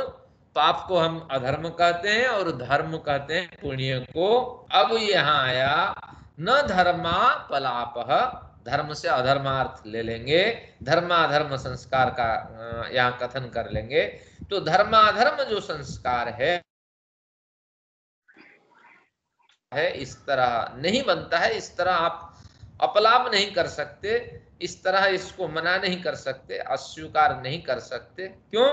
पाप को हम अधर्म कहते हैं और धर्म कहते हैं पुण्य को। अब यहाँ आया न धर्मा पलाप, धर्म से अधर्मार्थ ले लेंगे, धर्माधर्म संस्कार का यहाँ कथन कर लेंगे। तो धर्माधर्म जो संस्कार है इस तरह नहीं बनता है, इस तरह आप अपलाप नहीं कर सकते, इस तरह इसको मना नहीं कर सकते, अस्वीकार नहीं कर सकते। क्यों?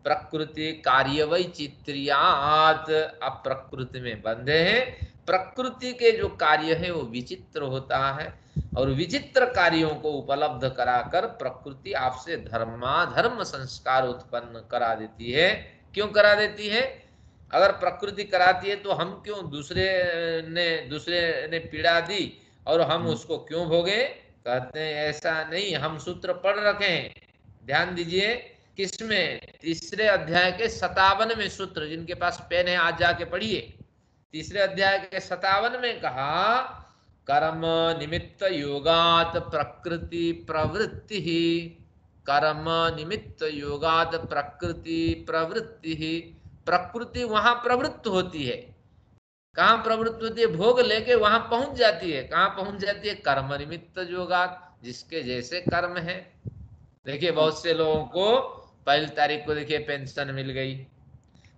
प्रकृति कार्य वैचित्र्यात्, आप प्रकृति में बंधे हैं, प्रकृति के जो कार्य है वो विचित्र होता है और विचित्र कार्यों को उपलब्ध कराकर प्रकृति आपसे धर्माधर्म संस्कार उत्पन्न करा देती है। क्यों करा देती है? अगर प्रकृति कराती है तो हम क्यों, दूसरे ने पीड़ा दी और हम उसको क्यों भोगे? कहते हैं ऐसा नहीं, हम सूत्र पढ़ रखे हैं, ध्यान दीजिए। किसमें? तीसरे अध्याय के 57वें सूत्र, जिनके पास पेन है आज जाके पढ़िए। तीसरे अध्याय के 57 में कहा कर्म निमित्त योगात प्रकृति प्रवृत्ति, कर्म निमित्त योगात प्रकृति प्रवृत्ति। प्रकृति वहां प्रवृत्त होती है, कहाँ प्रवृत्त होती है? भोग लेके वहां पहुंच जाती है। कहाँ पहुंच जाती है? कर्म निमित्त योगात, जिसके जैसे कर्म है। देखिए बहुत से लोगों को 1 तारीख को देखिए पेंशन मिल गई,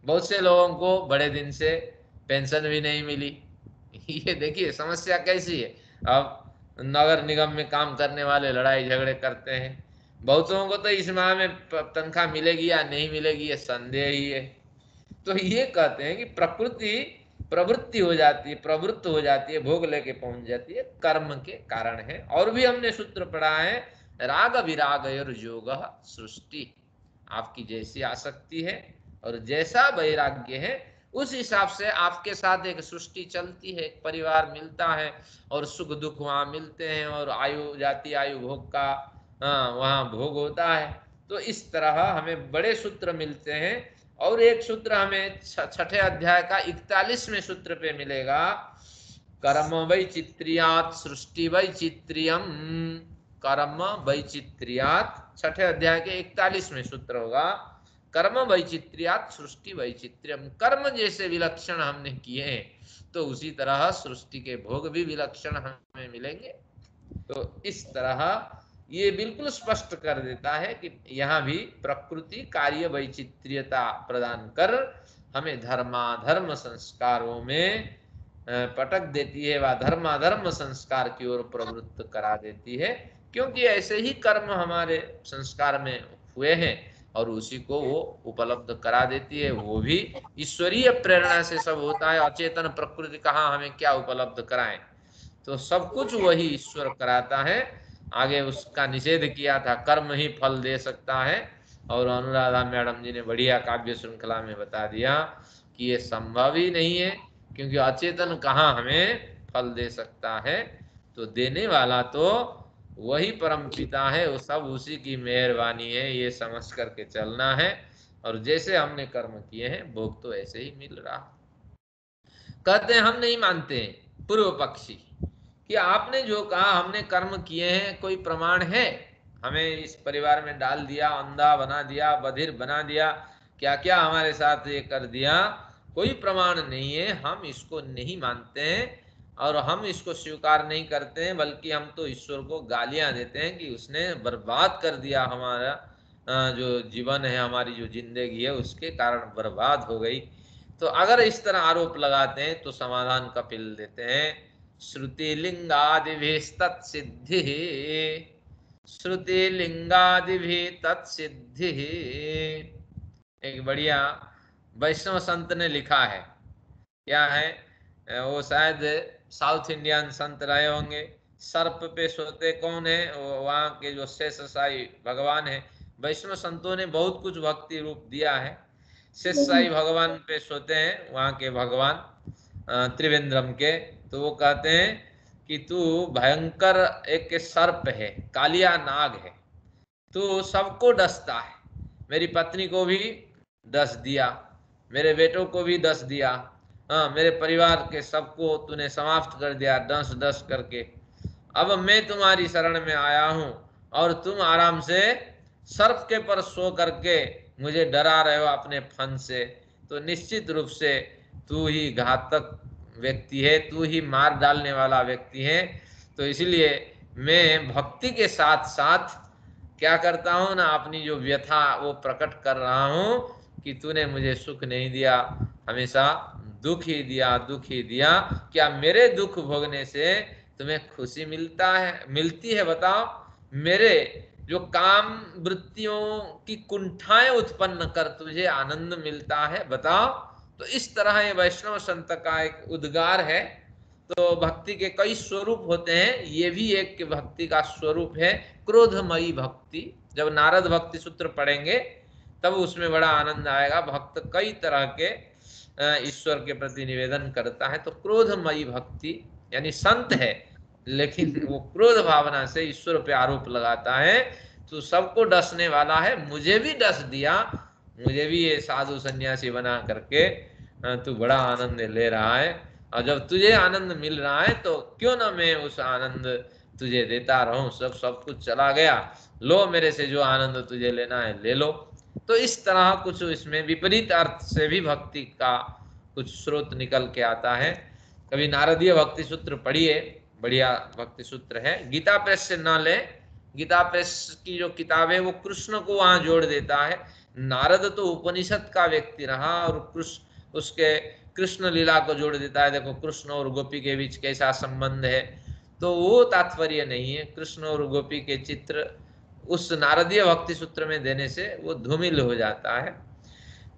बहुत से लोगों को बड़े दिन से पेंशन भी नहीं मिली। ये देखिए समस्या कैसी है। अब नगर निगम में काम करने वाले लड़ाई झगड़े करते हैं, बहुतों को तो इस माह में तनख्वाह मिलेगी या नहीं मिलेगी ये संदेह ही है। तो ये कहते हैं कि प्रकृति प्रवृत्ति हो जाती है, प्रवृत्त हो जाती है, भोग लेके पहुंच जाती है, कर्म के कारण है। और भी हमने सूत्र पढ़ा है, राग विराग योग सृष्टि, आपकी जैसी आसक्ति है और जैसा वैराग्य है उस हिसाब से आपके साथ एक सृष्टि चलती है, एक परिवार मिलता है और सुख दुख वहां मिलते हैं और आयु जाति आयु भोग का वहां भोग होता है। तो इस तरह हमें बड़े सूत्र मिलते हैं। और एक सूत्र हमें 6ठे अध्याय का 41वें सूत्र पे मिलेगा, कर्म वैचित्र्यात् सृष्टि वैचित्र्यम, कर्म वैचित्र्यात्, 6ठे अध्याय के 41वें सूत्र होगा, कर्म वैचित्र्यात् सृष्टि वैचित्र्यम। कर्म जैसे विलक्षण हमने किए हैं तो उसी तरह सृष्टि के भोग भी विलक्षण हमें मिलेंगे। तो इस तरह ये बिल्कुल स्पष्ट कर देता है कि यहाँ भी प्रकृति कार्य वैचित्र्यता प्रदान कर हमें धर्माधर्म संस्कारों में पटक देती है व धर्माधर्म संस्कार की ओर प्रवृत्त करा देती है। क्योंकि ऐसे ही कर्म हमारे संस्कार में हुए हैं और उसी को वो उपलब्ध करा देती है। वो भी ईश्वरीय प्रेरणा से सब होता है। अचेतन प्रकृति कहाँ हमें क्या उपलब्ध कराएं, तो सब कुछ वही ईश्वर कराता है। आगे उसका निषेध किया था, कर्म ही फल दे सकता है, और अनुराधा मैडम जी ने बढ़िया काव्य श्रृंखला में बता दिया कि ये संभव ही नहीं है, क्योंकि अचेतन कहाँ हमें फल दे सकता है। तो देने वाला तो वही परम पिता है, वो सब उसी की मेहरबानी है, ये समझ करके चलना है। और जैसे हमने कर्म किए हैं भोग तो ऐसे ही मिल रहा। कहते हैं हम नहीं मानते हैं पूर्व पक्षी कि आपने जो कहा हमने कर्म किए हैं, कोई प्रमाण है? हमें इस परिवार में डाल दिया, अंधा बना दिया, बधिर बना दिया, क्या क्या हमारे साथ ये कर दिया, कोई प्रमाण नहीं है। हम इसको नहीं मानते हैं और हम इसको स्वीकार नहीं करते हैं, बल्कि हम तो ईश्वर को गालियां देते हैं कि उसने बर्बाद कर दिया हमारा जो जीवन है, हमारी जो जिंदगी है उसके कारण बर्बाद हो गई। तो अगर इस तरह आरोप लगाते हैं तो समाधान कपिल देते हैं, श्रुतिलिंगादिभिः तत्सिद्धिः, श्रुतिलिंगादिभिः तत्सिद्धिः। एक बढ़िया वैष्णव संत ने लिखा है, क्या है वो, शायद साउथ इंडियन संत रहे होंगे। सर्प पे सोते कौन है? वहाँ के जो शेष साई भगवान है। वैष्णव संतों ने बहुत कुछ भक्ति रूप दिया है। शेष साई भगवान पे सोते हैं वहाँ के भगवान त्रिवेंद्रम के। तो वो कहते हैं कि तू भयंकर एक सर्प है, कालिया नाग है, तू सबको डसता है, मेरी पत्नी को भी डस दिया, मेरे बेटों को भी डस दिया, हाँ मेरे परिवार के सबको तूने समाप्त कर दिया डस डस करके। अब मैं तुम्हारी शरण में आया हूं और तुम आराम से सर्प के पर सो करके मुझे डरा रहे हो अपने फन से। तो निश्चित रूप से तू ही घातक व्यक्ति है, तू ही मार डालने वाला व्यक्ति है। तो इसलिए मैं भक्ति के साथ साथ क्या करता हूं ना, अपनी जो व्यथा वो प्रकट कर रहा हूं कि तूने मुझे सुख नहीं दिया, हमेशा दुख ही दिया, दुख ही दिया। क्या मेरे दुख भोगने से तुम्हें खुशी मिलती है बताओ? मेरे जो काम वृत्तियों की कुंठाएं उत्पन्न कर तुझे आनंद मिलता है बताओ? तो इस तरह ये वैष्णव संत का एक उद्गार है। तो भक्ति के कई स्वरूप होते हैं, ये भी एक भक्ति का स्वरूप है, क्रोधमयी भक्ति। जब नारद भक्ति सूत्र पढ़ेंगे तब उसमें बड़ा आनंद आएगा। भक्त कई तरह के ईश्वर के प्रति निवेदन करता है। तो क्रोधमयी भक्ति यानी संत है लेकिन वो क्रोध भावना से ईश्वर पे आरोप लगाता है, तो सबको डसने वाला है, मुझे भी डस दिया, मुझे भी ये साधु सन्यासी बना करके तू बड़ा आनंद ले रहा है, और जब तुझे आनंद मिल रहा है तो क्यों ना मैं उस आनंद तुझे देता रहूं। सब कुछ चला गया, लो मेरे से जो आनंद तुझे लेना है ले लो। तो इस तरह कुछ इसमें विपरीत अर्थ से भी भक्ति का कुछ स्रोत निकल के आता है। कभी नारदीय भक्ति सूत्र पढ़िए, बढ़िया भक्ति सूत्र है। गीता प्रेस से न ले, गीता प्रेस की जो किताब है वो कृष्ण को वहां जोड़ देता है। नारद तो उपनिषद का व्यक्ति रहा और उसके कृष्ण लीला को जोड़ देता है। देखो कृष्ण और गोपी के बीच कैसा संबंध है, तो वो तात्पर्य नहीं है। कृष्ण और गोपी के चित्र उस नारदीय भक्ति सूत्र में देने से वो धूमिल हो जाता है।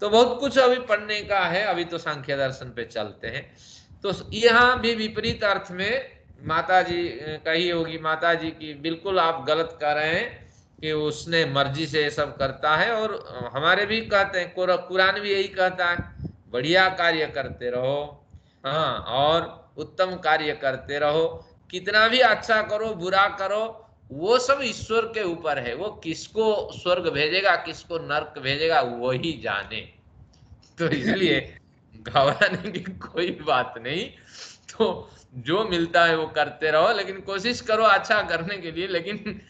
तो बहुत कुछ अभी पढ़ने का है, अभी तो सांख्य दर्शन पे चलते हैं। तो यहाँ भी विपरीत अर्थ में माता जी कही होगी, माता जी की बिल्कुल आप गलत कह रहे हैं कि उसने मर्जी से ये सब करता है, और हमारे भी कहते हैं, कुरान भी यही कहता है, बढ़िया कार्य करते रहो, हाँ, और उत्तम कार्य करते रहो, कितना भी अच्छा करो बुरा करो वो सब ईश्वर के ऊपर है, वो किसको स्वर्ग भेजेगा किसको नर्क भेजेगा वही जाने। तो इसलिए घबराने की कोई बात नहीं। तो जो मिलता है वो करते रहो, लेकिन कोशिश करो अच्छा करने के लिए, लेकिन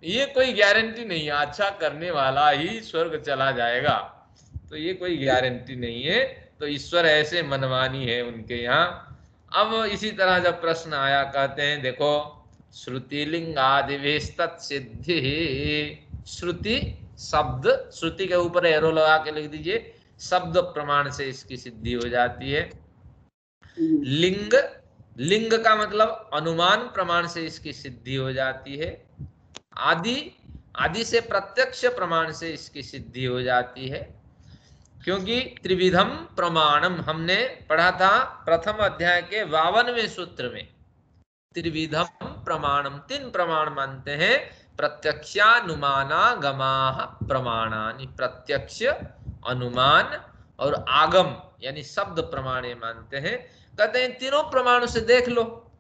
ये कोई गारंटी नहीं है अच्छा करने वाला ही स्वर्ग चला जाएगा, तो ये कोई गारंटी नहीं है। तो ईश्वर ऐसे मनमानी है उनके यहाँ। अब इसी तरह जब प्रश्न आया, कहते हैं देखो श्रुतिलिंगादि सिद्धि, श्रुति शब्द, श्रुति के ऊपर एरो लगा के लिख दीजिए, शब्द प्रमाण से इसकी सिद्धि हो जाती है। लिंग, लिंग का मतलब अनुमान प्रमाण से इसकी सिद्धि हो जाती है। आदि, आदि से प्रत्यक्ष प्रमाण से इसकी सिद्धि हो जाती है। क्योंकि त्रिविधम प्रमाणम हमने पढ़ा था प्रथम अध्याय के 52वें सूत्र में, त्रिविधम प्रमाणम, तीन प्रमाण मानते हैं, प्रत्यक्षानुमानागमाः प्रमाणानि, प्रत्यक्ष, अनुमान और आगम यानी शब्द प्रमाण मानते हैं। कहते हैं तीनों प्रमाणों से देख लो।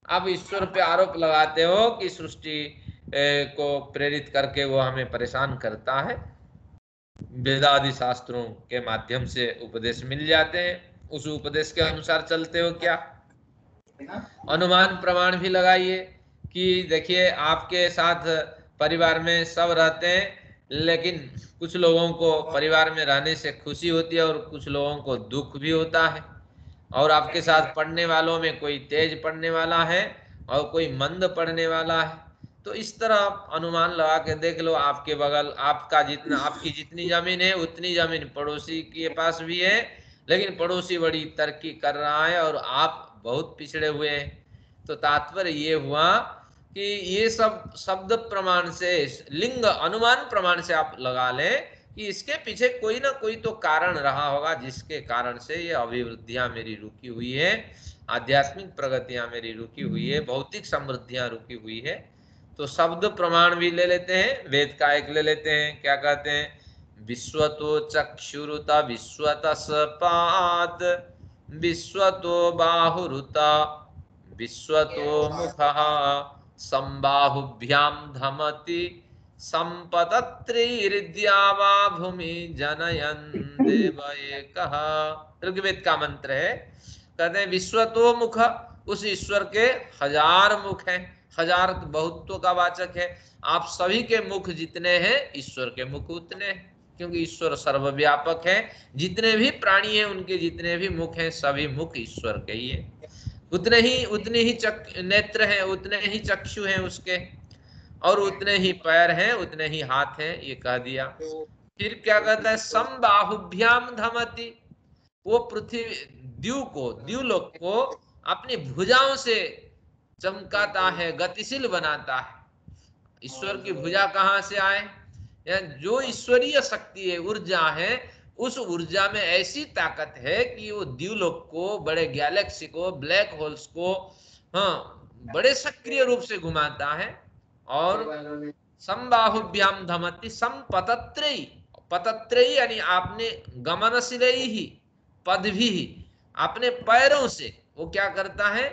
आप ईश्वर पे आरोप लगाते हो कि सृष्टि को प्रेरित करके वो हमें परेशान करता है, वेदादि शास्त्रों के माध्यम से उपदेश मिल जाते हैं, उस उपदेश के अनुसार चलते हो क्या? अनुमान प्रमाण भी लगाइए कि देखिए आपके साथ परिवार में सब रहते हैं, लेकिन कुछ लोगों को परिवार में रहने से खुशी होती है और कुछ लोगों को दुख भी होता है, और आपके साथ पढ़ने वालों में कोई तेज पढ़ने वाला है और कोई मंद पढ़ने वाला है। तो इस तरह आप अनुमान लगा के देख लो, आपके बगल आपकी जितनी जमीन है उतनी जमीन पड़ोसी के पास भी है, लेकिन पड़ोसी बड़ी तरक्की कर रहा है और आप बहुत पिछड़े हुए हैं। तो तात्पर्य ये हुआ कि ये सब शब्द प्रमाण से, लिंग अनुमान प्रमाण से आप लगा लें कि इसके पीछे कोई ना कोई तो कारण रहा होगा जिसके कारण से ये अभिवृद्धियां मेरी रुकी हुई है, आध्यात्मिक प्रगतियां मेरी रुकी हुई है, भौतिक समृद्धियां रुकी हुई है। तो शब्द प्रमाण भी ले लेते हैं, वेद का एक ले लेते हैं, क्या कहते हैं, विश्वतो चक्षुरुता विश्वतस्पाद विश्वतो बाहुरुता विश्वतो मुखः संबाहुभ्याम धमति संपतत्रिर्द्यावा भूमि जनयन् देव एकः। ऋग्वेद का मंत्र है। कहते हैं विश्वतो मुख, उस ईश्वर के 1000 मुख हैं। 1000 बहुत्व का वाचक है। आप सभी के मुख जितने हैं ईश्वर के मुख उतने हैं, क्योंकि ईश्वर सर्वव्यापक है। जितने भी प्राणी हैं उनके जितने भी मुख हैं सभी मुख ईश्वर के ही है। उतने ही नेत्र हैं, उतने ही चक्षु हैं उसके, और उतने ही पैर हैं, उतने ही हाथ हैं, ये कह दिया। फिर क्या कहता है, समबाहुभ्याम धमति, वो पृथ्वी द्यूलोक को अपनी भुजाओं से चमकाता है, गतिशील बनाता है। ईश्वर की भुजा कहां से आए? जो ईश्वरीय शक्ति है, ऊर्जा है, उस ऊर्जा में ऐसी ताकत है कि वो द्यूलोक को, बड़े गैलेक्सी को, ब्लैक होल्स को, हाँ, बड़े सक्रिय रूप से घुमाता है। और समबाहुभ्याम धमति संपतत्रेयी, पतत्रेयी यानी आपने गमनशीलई ही, पदभी ही, अपने पैरों से वो क्या करता है,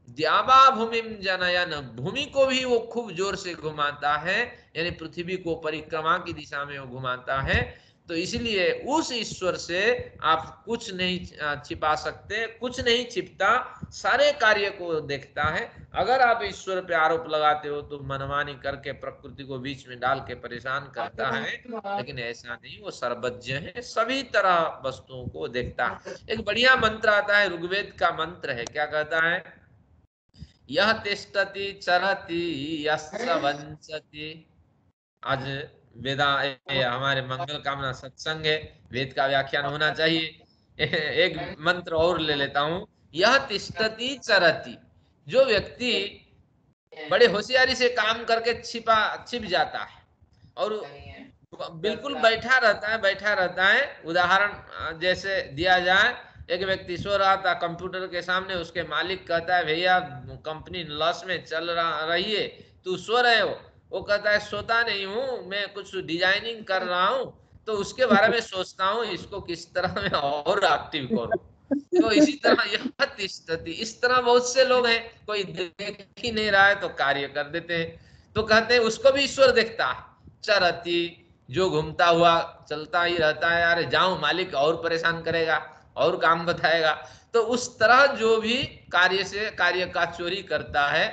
द्यावा भूमिम जनयन, भूमि को भी वो खूब जोर से घुमाता है, यानी पृथ्वी को परिक्रमा की दिशा में वो घुमाता है। तो इसलिए उस ईश्वर से आप कुछ नहीं छिपा सकते, कुछ नहीं छिपता, सारे कार्य को देखता है। अगर आप ईश्वर पे आरोप लगाते हो तो मनमानी करके प्रकृति को बीच में डाल के परेशान करता है, लेकिन ऐसा नहीं, वो सर्वज्ञ है, सभी तरह वस्तुओं को देखता है। एक बढ़िया मंत्र आता है, ऋग्वेद का मंत्र है, क्या कहता है, यह तिष्ठति चरति यस्य वंचति। आज वेदा हमारे मंगल कामना सत्संग है, वेद का व्याख्यान होना चाहिए। एक मंत्र और ले लेता हूं, यह तिष्ठति चरति, जो व्यक्ति बड़े होशियारी से काम करके छिप जाता है और बिल्कुल बैठा रहता है। उदाहरण जैसे दिया जाए, एक व्यक्ति सो रहा था कंप्यूटर के सामने, उसके मालिक कहता है भैया कंपनी लॉस में चल रही है, तू सो रहे हो? वो कहता है सोता नहीं हूँ, मैं कुछ डिजाइनिंग कर रहा हूँ, तो उसके बारे में सोचता हूँ इसको किस तरह मैं और एक्टिव करूँ। तो इसी तरह यह तिष्ठति, इस तरह बहुत से लोग हैं, कोई देख ही नहीं रहा है तो कार्य कर देते हैं। तो कहते हैं उसको भी ईश्वर देखता है। चरति, जो घूमता हुआ चलता ही रहता है, अरे जाऊं मालिक और परेशान करेगा और काम बताएगा। तो उस तरह जो भी कार्य का चोरी करता है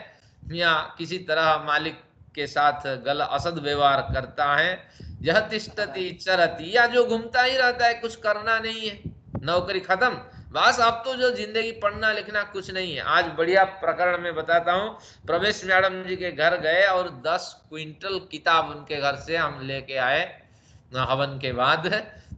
या किसी तरह मालिक के साथ असद व्यवहार करता है, यह तिष्ठति चरति, या जो घूमता ही रहता है, कुछ करना नहीं है, नौकरी खत्म, बस अब तो जो जिंदगी पढ़ना लिखना कुछ नहीं है। आज बढ़िया प्रकरण में बताता हूँ, प्रवेश मैडम जी के घर गए और 10 क्विंटल किताब उनके घर से हम लेके आए हवन के बाद।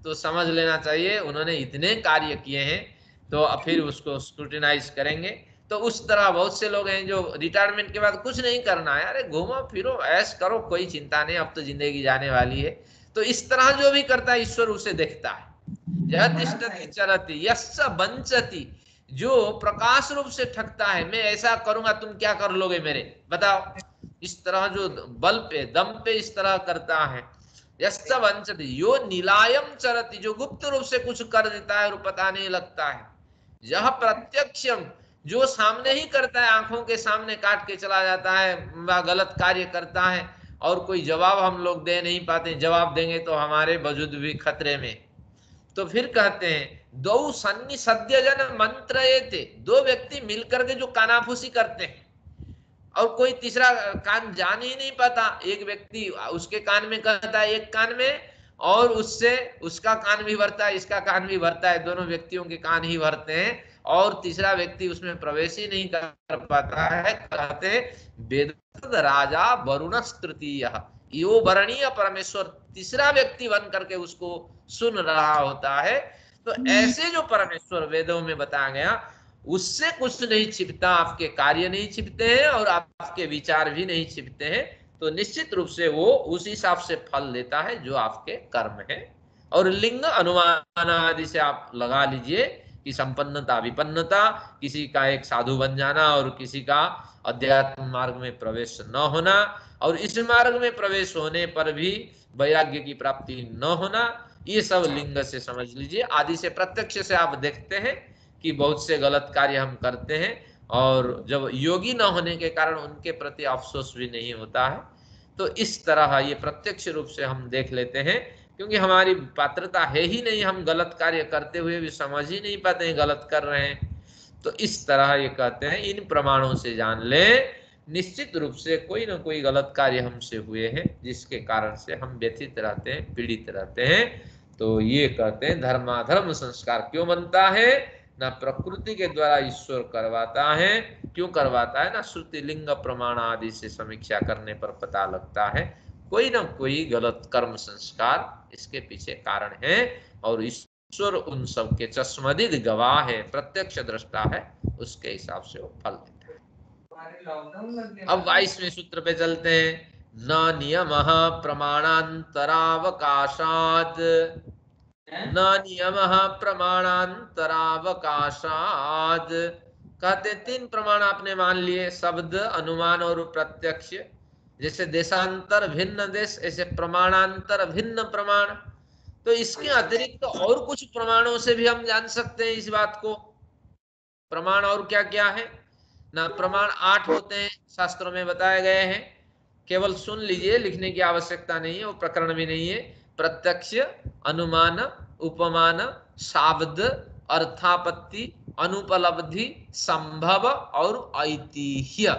तो समझ लेना चाहिए उन्होंने इतने कार्य किए हैं, तो फिर उसको स्क्रूटिनाइज करेंगे। तो उस तरह बहुत से लोग हैं जो रिटायरमेंट के बाद कुछ नहीं करना है, अरे घूमो फिरो ऐश करो, कोई चिंता नहीं, अब तो जिंदगी जाने वाली है। तो इस तरह जो भी करता है ईश्वर उसे देखता है। यह तिष्ठति चरति यस्य वंचति, जो प्रकाश रूप से ठगता है, मैं ऐसा करूंगा तुम क्या कर लोगे मेरे, बताओ, इस तरह जो बल पे दम पे इस तरह करता है। यस्य वंचति यो नीलायम चरति, जो गुप्त रूप से कुछ कर देता है और पता नहीं लगता है। यह प्रत्यक्षम, जो सामने ही करता है, आंखों के सामने काट के चला जाता है, गलत कार्य करता है और कोई जवाब हम लोग दे नहीं पाते, जवाब देंगे तो हमारे वजूद भी खतरे में। तो फिर कहते हैं दो सन्निसद्य जन मंत्र, दो व्यक्ति मिलकर के जो कानाफूसी करते हैं और कोई तीसरा कान जान ही नहीं पाता, एक व्यक्ति उसके कान में कहता है एक कान में, और उससे उसका कान भी भरता है, इसका कान भी भरता है, दोनों व्यक्तियों के कान ही भरते हैं और तीसरा व्यक्ति उसमें प्रवेश ही नहीं कर पाता है। कहते वेद राजा वरुण तृतीय, यो वरणीय परमेश्वर तीसरा व्यक्ति बन करके उसको सुन रहा होता है। तो ऐसे जो परमेश्वर वेदों में बताया गया, उससे कुछ नहीं छिपता, आपके कार्य नहीं छिपते हैं और आपके विचार भी नहीं छिपते हैं। तो निश्चित रूप से वो उस हिसाब से फल देता है जो आपके कर्म है। और लिंग अनुमान आदि से आप लगा लीजिए कि संपन्नता विपन्नता, किसी का एक साधु बन जाना और किसी का अध्यात्म मार्ग में प्रवेश न होना, और इस मार्ग में प्रवेश होने पर भी वैराग्य की प्राप्ति न होना, ये सब लिंग से समझ लीजिए। आदि से प्रत्यक्ष से आप देखते हैं कि बहुत से गलत कार्य हम करते हैं और जब योगी न होने के कारण उनके प्रति अफसोस भी नहीं होता है। तो इस तरह ये प्रत्यक्ष रूप से हम देख लेते हैं, क्योंकि हमारी पात्रता है ही नहीं, हम गलत कार्य करते हुए भी समझ ही नहीं पाते हैं गलत कर रहे हैं। तो इस तरह ये कहते हैं इन प्रमाणों से जान ले निश्चित रूप से कोई ना कोई गलत कार्य हमसे हुए हैं जिसके कारण से हम व्यथित रहते हैं, पीड़ित रहते हैं। तो ये कहते हैं धर्माधर्म संस्कार क्यों बनता है, ना प्रकृति के द्वारा ईश्वर करवाता है, क्यों करवाता है, ना श्रुति लिंग प्रमाण आदि से समीक्षा करने पर पता लगता है कोई ना कोई गलत कर्म संस्कार इसके पीछे कारण है, और ईश्वर उन सब के चश्मदीद गवाह है, प्रत्यक्ष दृष्टा है, उसके हिसाब से वो फल देता है। अब 22वें सूत्र पे चलते हैं। न नियमः प्रमाणान्तरावकाशात्, न नियमः प्रमाणान्तरावकाशात्। कहते तीन प्रमाण आपने मान लिए, शब्द, अनुमान और प्रत्यक्ष। जैसे देशांतर भिन्न देश, ऐसे प्रमाणांतर भिन्न प्रमाण। तो इसके अतिरिक्त और कुछ प्रमाणों से भी हम जान सकते हैं इस बात को। प्रमाण और क्या क्या है ना, प्रमाण 8 होते हैं, शास्त्रों में बताए गए हैं, केवल सुन लीजिए, लिखने की आवश्यकता नहीं है, वो प्रकरण भी नहीं है। प्रत्यक्ष, अनुमान, उपमान, शाब्द, अर्थापत्ति, अनुपलब्धि, संभव और ऐतिह्य,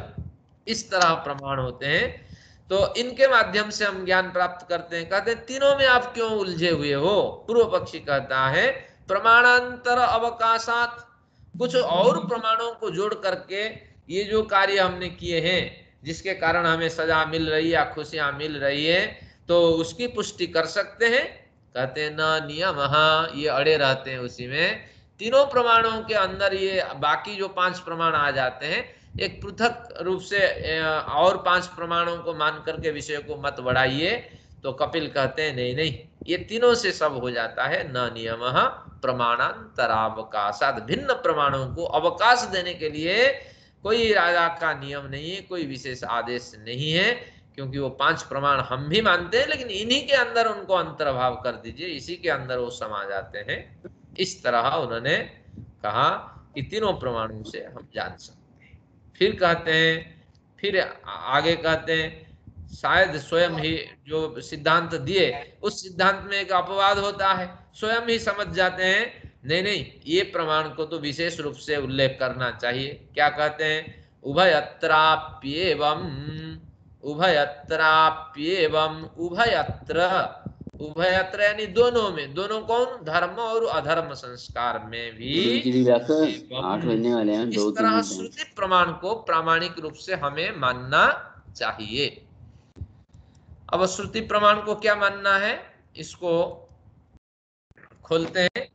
इस तरह प्रमाण होते हैं। तो इनके माध्यम से हम ज्ञान प्राप्त करते हैं। कहते हैं तीनों में आप क्यों उलझे हुए हो? पूर्व पक्षी कहता है प्रमाणांतर अवकाशात, कुछ और प्रमाणों को जोड़ करके ये जो कार्य हमने किए हैं जिसके कारण हमें सजा मिल रही है या खुशियां मिल रही है, तो उसकी पुष्टि कर सकते हैं। कहते हैं न नियमः, ये अड़े रहते हैं उसी में। तीनों प्रमाणों के अंदर ये बाकी जो 5 प्रमाण आ जाते हैं, एक पृथक रूप से और 5 प्रमाणों को मान करके विषय को मत बढ़ाइए। तो कपिल कहते हैं नहीं नहीं, ये तीनों से सब हो जाता है। न नियमः प्रमाणांतरावकाशात्, भिन्न प्रमाणों को अवकाश देने के लिए कोई राजा का नियम नहीं है, कोई विशेष आदेश नहीं है, क्योंकि वो 5 प्रमाण हम भी मानते हैं, लेकिन इन्हीं के अंदर उनको अंतर्भाव कर दीजिए, इसी के अंदर वो समा जाते हैं। इस तरह उन्होंने कहा कि तीनों प्रमाणों से हम जान सकते हैं। फिर कहते हैं, फिर आगे कहते हैं शायद स्वयं ही जो सिद्धांत दिए उस सिद्धांत में एक अपवाद होता है, स्वयं ही समझ जाते हैं नहीं नहीं, ये प्रमाण को तो विशेष रूप से उल्लेख करना चाहिए। क्या कहते हैं? उभयत्राप्येवम्, उभयत्राप्येवम्, उभयत्र, उभयत्र यानी दोनों में, दोनों कौन? धर्म और अधर्म संस्कार में भी इस तरह श्रुति प्रमाण को प्रामाणिक रूप से हमें मानना चाहिए। अब श्रुति प्रमाण को क्या मानना है, इसको खोलते हैं।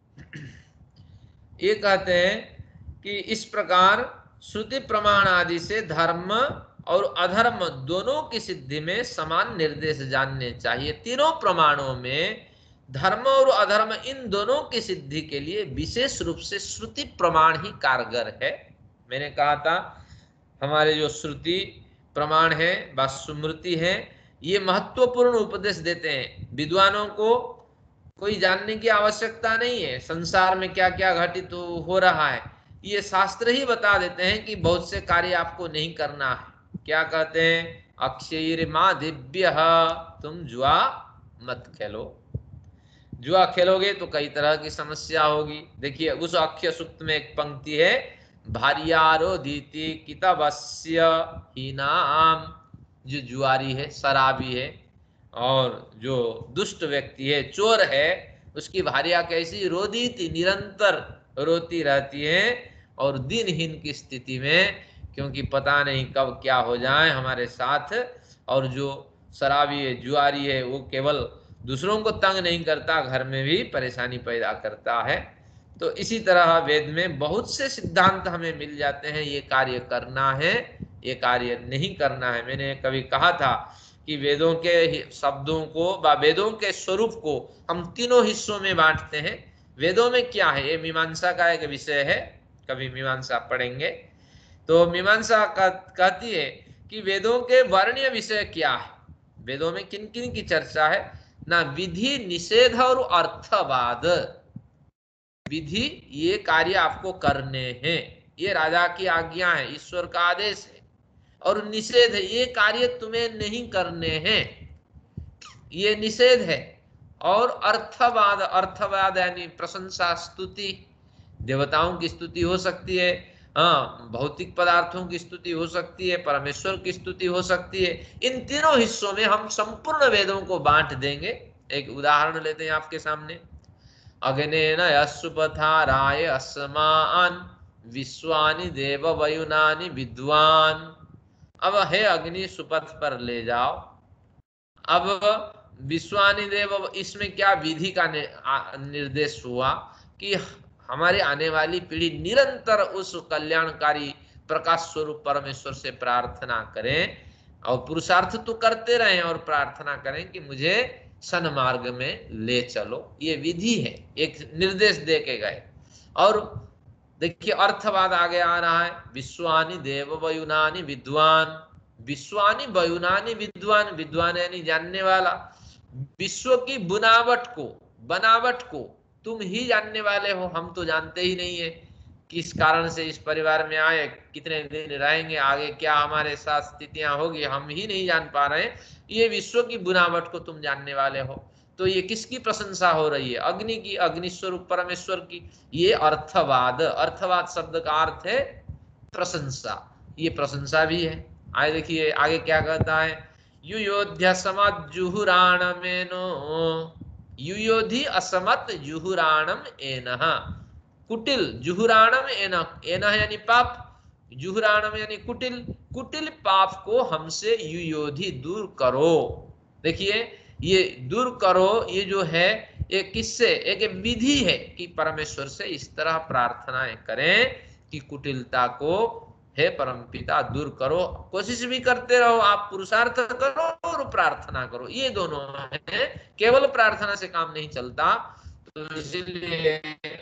ये कहते हैं कि इस प्रकार श्रुति प्रमाण आदि से धर्म और अधर्म दोनों की सिद्धि में समान निर्देश जानने चाहिए। तीनों प्रमाणों में धर्म और अधर्म इन दोनों की सिद्धि के लिए विशेष रूप से श्रुति प्रमाण ही कारगर है। मैंने कहा था हमारे जो श्रुति प्रमाण है व स्मृति है, ये महत्वपूर्ण उपदेश देते हैं। विद्वानों को कोई जानने की आवश्यकता नहीं है संसार में क्या क्या घटित हो रहा है, ये शास्त्र ही बता देते हैं कि बहुत से कार्य आपको नहीं करना है। क्या कहते हैं? अक्षयिर्मादिभ्य, तुम जुआ मत खेलो। जुआ खेलोगे तो कई तरह की समस्या होगी। देखिए उस अक्षय सूक्त में एक पंक्ति है, भार्यारोदिति कितवस्य हीनाम, जो जुआरी है, शराबी है और जो दुष्ट व्यक्ति है, चोर है, उसकी भार्या कैसी? रोदीति, निरंतर रोती रहती है और दिनहीन की स्थिति में, क्योंकि पता नहीं कब क्या हो जाए हमारे साथ। और जो शराबी है, जुआरी है, वो केवल दूसरों को तंग नहीं करता, घर में भी परेशानी पैदा करता है। तो इसी तरह वेद में बहुत से सिद्धांत हमें मिल जाते हैं, ये कार्य करना है, ये कार्य नहीं करना है। मैंने कभी कहा था कि वेदों के शब्दों को व वेदों के स्वरूप को हम तीनों हिस्सों में बांटते हैं। वेदों में क्या है, ये मीमांसा का एक विषय है, कभी मीमांसा पढ़ेंगे। तो मीमांसा कहती है कि वेदों के वर्ण्य विषय क्या है, वेदों में किन किन की चर्चा है ना, विधि, निषेध और अर्थवाद। विधि, ये कार्य आपको करने हैं, ये राजा की आज्ञा है, ईश्वर का आदेश है। और निषेध है, ये कार्य तुम्हें नहीं करने हैं, ये निषेध है। और अर्थवाद, अर्थवाद यानी प्रशंसा, स्तुति, देवताओं की स्तुति हो सकती है, हाँ, भौतिक पदार्थों की स्तुति हो सकती है, परमेश्वर की स्तुति हो सकती है। इन तीनों हिस्सों में हम संपूर्ण वेदों को बांट देंगे। एक उदाहरण लेते हैं आपके सामने। अग्नेन यस्सुपथाराय अस्मान् विश्वानि देव वयुनानि विद्वान। अब हे अग्नि, सुपथ पर ले जाओ। अब विश्वानि देव, इसमें क्या विधि का निर्देश हुआ कि हमारे आने वाली पीढ़ी निरंतर उस कल्याणकारी प्रकाश स्वरूप परमेश्वर से प्रार्थना करें, और पुरुषार्थ तो करते रहें और प्रार्थना करें कि मुझे सन्मार्ग में ले चलो। ये विधि है, एक निर्देश दे के गए। और देखिए अर्थवाद आगे आ रहा है, विश्वानि देव वयुनानि विद्वान। विश्वानि वयुनानि विद्वान, विद्वान यानी जानने वाला। विश्व की बनावट को तुम ही जानने वाले हो, हम तो जानते ही नहीं है किस कारण से इस परिवार में आए, कितने दिन रहेंगे, आगे क्या हमारे साथ स्थितियां होगी, हम ही नहीं जान पा रहे हैं। ये विश्व की बनावट को तुम जानने वाले हो। तो ये किसकी प्रशंसा हो रही है? अग्नि की, अग्निस्वरूप परमेश्वर की। ये अर्थवाद, अर्थवाद शब्द का अर्थ है प्रशंसा, ये प्रशंसा भी है। आगे देखिए आगे क्या कहता है, युयोध्य समत जुहुराणमेनो, युयोधि असमत जुहुराणम एनः। कुटिल, जुहुराणम एनः, एनः यानी पाप, जुहुराणम यानी कुटिल, कुटिल पाप को हमसे युयोधि दूर करो। देखिए ये दूर करो, ये जो है ये किससे, एक विधि है कि परमेश्वर से इस तरह प्रार्थनाएं करें कि कुटिलता को हे परमपिता दूर करो। कोशिश भी करते रहो, आप पुरुषार्थ करो और प्रार्थना करो, ये दोनों है। केवल प्रार्थना से काम नहीं चलता। तो इसलिए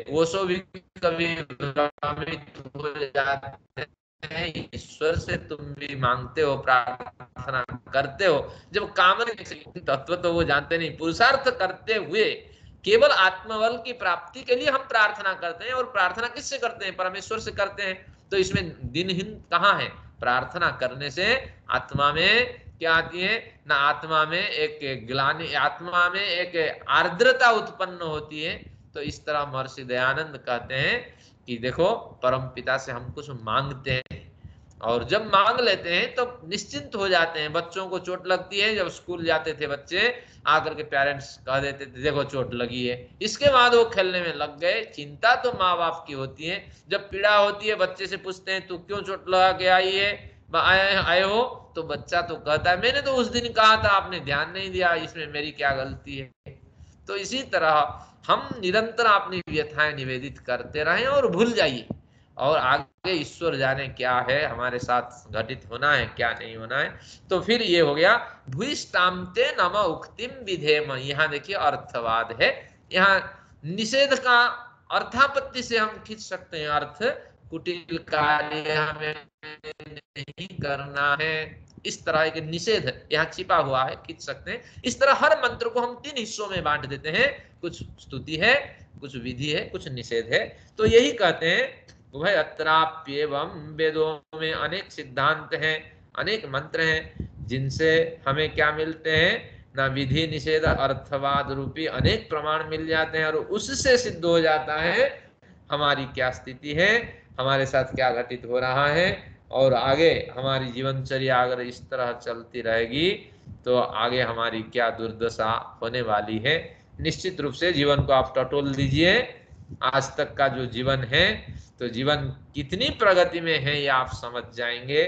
वो सो भी कभी भ्रमित हो जाते हैं, ईश्वर से तुम भी मांगते हो, प्रार्थना करते हो, जब कामना तत्व तो वो जानते नहीं। पुरुषार्थ करते हुए केवल आत्मबल की प्राप्ति के लिए हम प्रार्थना करते हैं, और प्रार्थना किससे करते हैं? परमेश्वर से करते हैं। तो इसमें दिनहीन कहाँ है? प्रार्थना करने से आत्मा में क्या आती है ना, आत्मा में एक ग्लानि, आत्मा में एक आर्द्रता उत्पन्न होती है। तो इस तरह महर्षि दयानंद कहते हैं कि देखो परम पिता से हम कुछ मांगते हैं, और जब मांग लेते हैं तो निश्चिंत हो जाते हैं। बच्चों को चोट लगती है, जब स्कूल जाते थे बच्चे, आकर के पेरेंट्स कह देते थे देखो चोट लगी है, इसके बाद वो खेलने में लग गए। चिंता तो माँ बाप की होती है। जब पीड़ा होती है बच्चे से पूछते हैं तू क्यों चोट लगा के आई है, आए हो, तो बच्चा तो कहता है मैंने तो उस दिन कहा था, आपने ध्यान नहीं दिया, इसमें मेरी क्या गलती है। तो इसी तरह हम निरंतर अपनी व्यथाएं निवेदित करते रहें और भूल जाइए, और आगे ईश्वर जाने क्या है हमारे साथ घटित होना है, क्या नहीं होना है। तो फिर ये हो गया भूयिष्ठान्ते नम उक्तिम विधेम। यहाँ देखिए अर्थवाद है, यहाँ निषेध का अर्थापत्ति से हम खींच सकते हैं अर्थ, कुटिल कार्य हमें नहीं करना है, इस तरह एक निषेध यहाँ छिपा हुआ है, खींच सकते हैं। इस तरह हर मंत्र को हम 3 हिस्सों में बांट देते हैं, कुछ स्तुति है, कुछ विधि है, कुछ निषेध है। तो यही कहते हैं वह अत्राप्येवं वेदों में अनेक सिद्धांत हैं, अनेक मंत्र हैं, जिनसे हमें क्या मिलते हैं ना, विधि निषेध अर्थवाद रूपी अनेक प्रमाण मिल जाते हैं, और उससे सिद्ध हो जाता है हमारी क्या स्थिति है, हमारे साथ क्या घटित हो रहा है। और आगे हमारी जीवनचर्या अगर इस तरह चलती रहेगी तो आगे हमारी क्या दुर्दशा होने वाली है। निश्चित रूप से जीवन को आप टटोल दीजिए, आज तक का जो जीवन है, तो जीवन कितनी प्रगति में है ये आप समझ जाएंगे।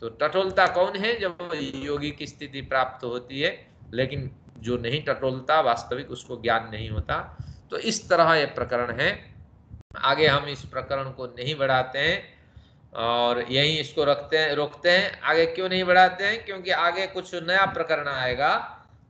तो टटोलता कौन है? जब योगी की स्थिति प्राप्त होती है, लेकिन जो नहीं टटोलता वास्तविक उसको ज्ञान नहीं होता। तो इस तरह ये प्रकरण है। आगे हम इस प्रकरण को नहीं बढ़ाते हैं और यहीं इसको रोकते हैं। आगे क्यों नहीं बढ़ाते हैं? क्योंकि आगे कुछ नया प्रकरण आएगा।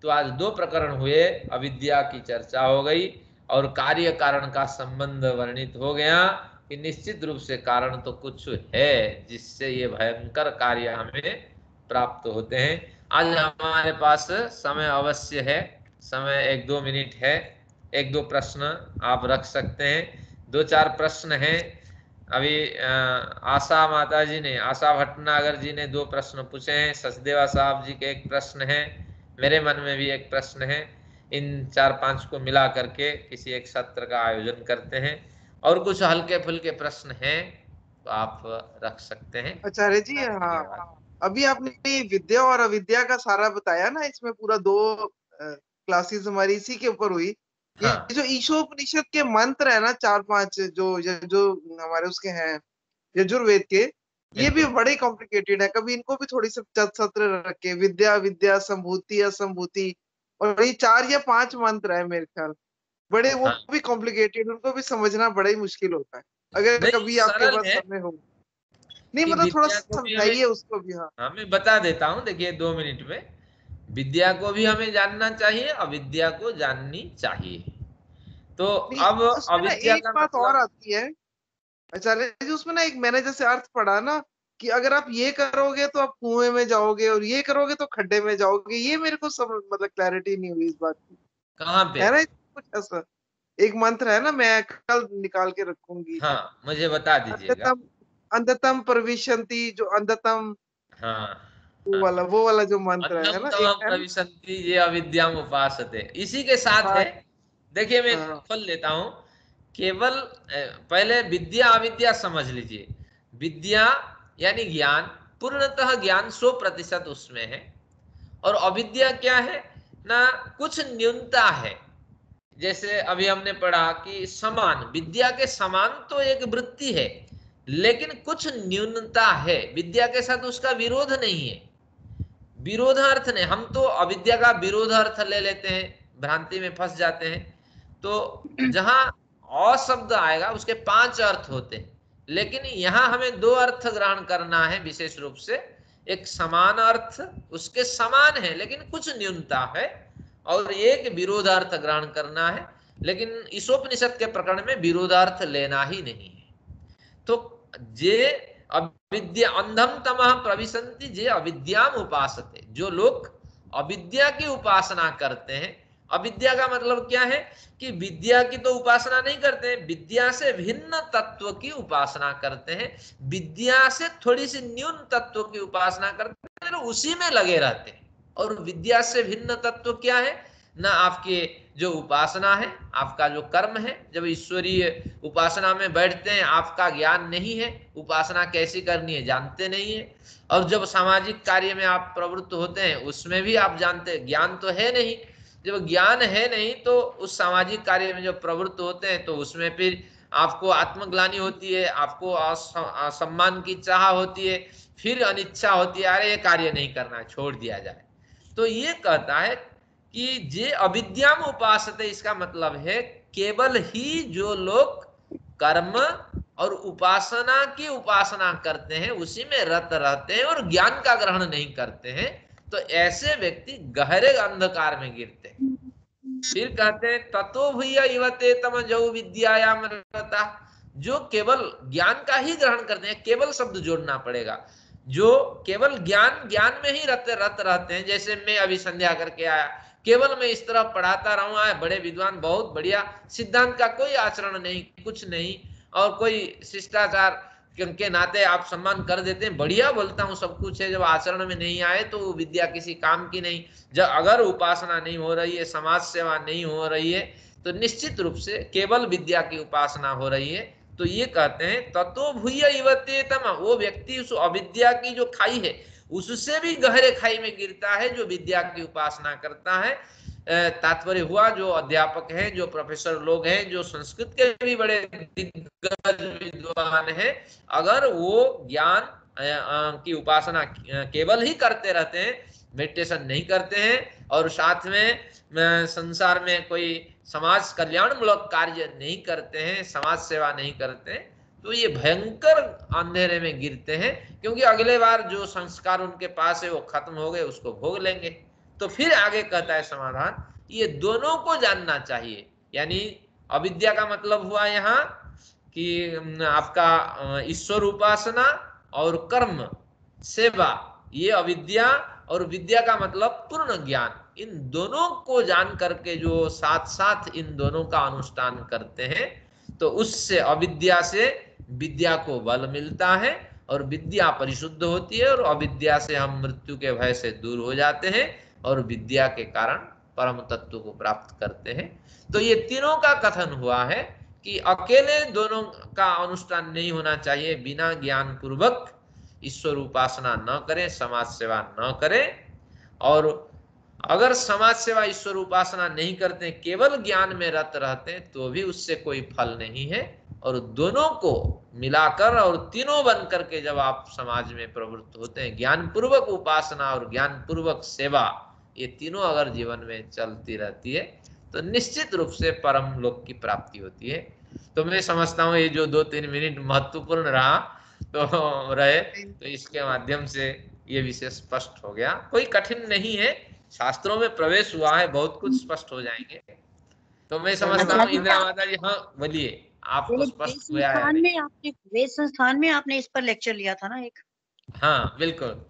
तो आज 2 प्रकरण हुए, अविद्या की चर्चा हो गई और कार्य कारण का संबंध वर्णित हो गया कि निश्चित रूप से कारण तो कुछ है जिससे ये भयंकर कार्य हमें प्राप्त होते हैं। आज हमारे पास समय अवश्य है, समय 1-2 मिनट है, 1-2 प्रश्न आप रख सकते हैं। 2-4 प्रश्न हैं, अभी आशा माता जी ने, आशा भटनागर जी ने 2 प्रश्न पूछे हैं, सचदेवा साहब जी के 1 प्रश्न है, मेरे मन में भी 1 प्रश्न है। इन 4-5 को मिला करके किसी एक सत्र का आयोजन करते हैं, और कुछ हल्के फुल्के प्रश्न हैं तो आप रख सकते हैं। आचार्य जी, हाँ, अभी आपने ये विद्या और अविद्या का सारा बताया ना, इसमें पूरा 2 क्लासेस हमारी इसी के ऊपर हुई। ये हाँ जो ईशोपनिषद के मंत्र है ना, 4-5 जो हमारे उसके हैं यजुर्वेद के, ये भी बिल्कुल। बड़े कॉम्प्लिकेटेड है। कभी इनको भी थोड़ी सी सत्र रखे, विद्या विद्या संभूति असंभूति, और ये 4 या 5 मंत्र है मेरे ख्याल, बड़े वो हाँ भी कॉम्प्लिकेटेड, उनको भी समझना बड़ा ही मुश्किल होता है, अगर नहीं, कभी आपके सरल पास है समय हो। नहीं कि मतलब थोड़ा विद्या को भी हमें, समझाइए उसको भी। हाँ, हाँ मैं बता देता हूँ, देखिए 2 मिनट में। विद्या को भी हमें जानना चाहिए, अविद्या को जाननी चाहिए। तो नहीं अब उसमें ना अविद्या एक का बात और मतलब, आती है आचार्य जी, उसमें ना एक मैंने जैसे अर्थ पढ़ा ना, कि अगर आप ये करोगे तो आप कुएं में जाओगे, और ये करोगे तो खड्डे में जाओगे। ये मेरे को सब मतलब क्लैरिटी नहीं हुई इस बात की, कहाँ पे? है ना कुछ ऐसा। एक मंत्र है ना, मैं कल निकाल के रखूंगी, हाँ मुझे बता दीजिएगा। अंधतम अंधतम प्रविशन्ति, जो अंधतम, हाँ वो हाँ, वाला वो वाला जो मंत्र है अन्नम ना, एक तमः है ना। प्रविशन्ति ये अविद्याम उपासते, इसी के साथ हाँ है। देखिए मैं हाँ खोल लेता हूं। केवल पहले विद्या अविद्या समझ लीजिए। विद्या यानी ज्ञान, पूर्णतः ज्ञान 100% उसमें है। और अविद्या क्या है ना, कुछ न्यूनता है। जैसे अभी हमने पढ़ा कि समान, विद्या के समान तो एक वृत्ति है, लेकिन कुछ न्यूनता है, विद्या के साथ उसका विरोध नहीं है। विरोधार्थ नहीं, हम तो अविद्या का विरोधार्थ ले लेते हैं, भ्रांति में फंस जाते हैं। तो जहां अ शब्द आएगा उसके 5 अर्थ होते हैं, लेकिन यहां हमें 2 अर्थ ग्रहण करना है विशेष रूप से। एक समान अर्थ, उसके समान है लेकिन कुछ न्यूनता है, और एक विरोधार्थ ग्रहण करना है, लेकिन ईशोपनिषद के प्रकरण में विरोधार्थ लेना ही नहीं है। तो जे अविद्या अंधम तमः प्रविशन्ति जे अविद्याम उपासते, जो लोग अविद्या की उपासना करते हैं। अविद्या का मतलब क्या है कि विद्या की तो उपासना नहीं करते हैं, विद्या से भिन्न तत्व की उपासना करते हैं, विद्या से थोड़ी सी न्यून तत्व की उपासना करते हैं, उसी में लगे रहते हैं। और विद्या से भिन्न तत्व क्या है ना, आपके जो उपासना है, आपका जो कर्म है। जब ईश्वरीय उपासना में बैठते हैं, आपका ज्ञान नहीं है, उपासना कैसी करनी है जानते नहीं है। और जब सामाजिक कार्य में आप प्रवृत्त होते हैं, उसमें भी आप जानते हैं, ज्ञान तो है नहीं। जब ज्ञान है नहीं तो उस सामाजिक कार्य में जब प्रवृत्त होते हैं, तो उसमें फिर आपको आत्मग्लानि होती है, आपको सम्मान की चाह होती है, फिर अनिच्छा होती है, अरे ये कार्य नहीं करना, छोड़ दिया जाए। तो ये कहता है कि जे अविद्याम उपासते, इसका मतलब है केवल ही जो लोग कर्म और उपासना की उपासना करते हैं, उसी में रत रहते हैं और ज्ञान का ग्रहण नहीं करते हैं, तो ऐसे व्यक्ति गहरे अंधकार में गिरते हैं। फिर कहते हैं ततो भूय युवते तम जो विद्यायाम रता, जो केवल ज्ञान का ही ग्रहण करते हैं, केवल शब्द जोड़ना पड़ेगा, जो केवल ज्ञान ज्ञान में ही रत रहते हैं। जैसे मैं अभी संध्या करके आया, केवल मैं इस तरह पढ़ाता रहूंगा, बड़े विद्वान, बहुत बढ़िया, सिद्धांत का कोई आचरण नहीं, कुछ नहीं, और कोई शिष्टाचार के नाते आप सम्मान कर देते हैं, बढ़िया बोलता हूँ सब कुछ है, जब आचरण में नहीं आए तो विद्या किसी काम की नहीं। जब अगर उपासना नहीं हो रही है, समाज सेवा नहीं हो रही है, तो निश्चित रूप से केवल विद्या की उपासना हो रही है। तो ये कहते हैं ततो भूय युवते तम, वो व्यक्ति उस अविद्या की जो खाई है उससे भी गहरे खाई में गिरता है जो विद्या की उपासना करता है। तात्पर्य हुआ, जो अध्यापक हैं, जो प्रोफेसर लोग हैं, जो संस्कृत के भी बड़े दिग्गज विद्वान हैं, अगर वो ज्ञान की उपासना केवल ही करते रहते हैं, मेडिटेशन नहीं करते हैं, और साथ में संसार में कोई समाज कल्याण मूलक कार्य नहीं करते हैं, समाज सेवा नहीं करते हैं, तो ये भयंकर अंधेरे में गिरते हैं, क्योंकि अगले बार जो संस्कार उनके पास है वो खत्म हो गए, उसको भोग लेंगे। तो फिर आगे कहता है समाधान, ये दोनों को जानना चाहिए। यानी अविद्या का मतलब हुआ यहाँ कि आपका ईश्वर उपासना और कर्म सेवा, ये अविद्या, और विद्या का मतलब पूर्ण ज्ञान, इन दोनों को जान करके जो साथ साथ इन दोनों का अनुष्ठान करते हैं, तो उससे अविद्या से विद्या को बल मिलता है और विद्या परिशुद्ध होती है और अविद्या से हम मृत्यु के भय से दूर हो जाते हैं और विद्या के कारण परम तत्व को प्राप्त करते हैं। तो ये तीनों का कथन हुआ है कि अकेले दोनों का अनुष्ठान नहीं होना चाहिए, बिना ज्ञान पूर्वक ईश्वर उपासना न करें, समाज सेवा न करें, और अगर समाज सेवा ईश्वर उपासना नहीं करते, केवल ज्ञान में रत रहते हैं, तो भी उससे कोई फल नहीं है। और दोनों को मिलाकर और तीनों बन करके जब आप समाज में प्रवृत्त होते हैं, ज्ञान पूर्वक उपासना और ज्ञान पूर्वक सेवा, ये तीनों अगर जीवन में चलती रहती है तो निश्चित रूप से परम लोक की प्राप्ति होती है। तो मैं समझता हूँ ये जो 2-3 मिनट महत्वपूर्ण रहा तो रहे, तो इसके माध्यम से ये विषय स्पष्ट हो गया। कोई कठिन नहीं है, शास्त्रों में प्रवेश हुआ है, बहुत कुछ स्पष्ट हो जाएंगे। तो मैं समझता हूँ इंदिरा माता जी, हाँ बोलिए, आपको स्पष्ट हुआ है? वेद संस्थान में आपने इस पर लेक्चर लिया था ना एक? हाँ बिल्कुल,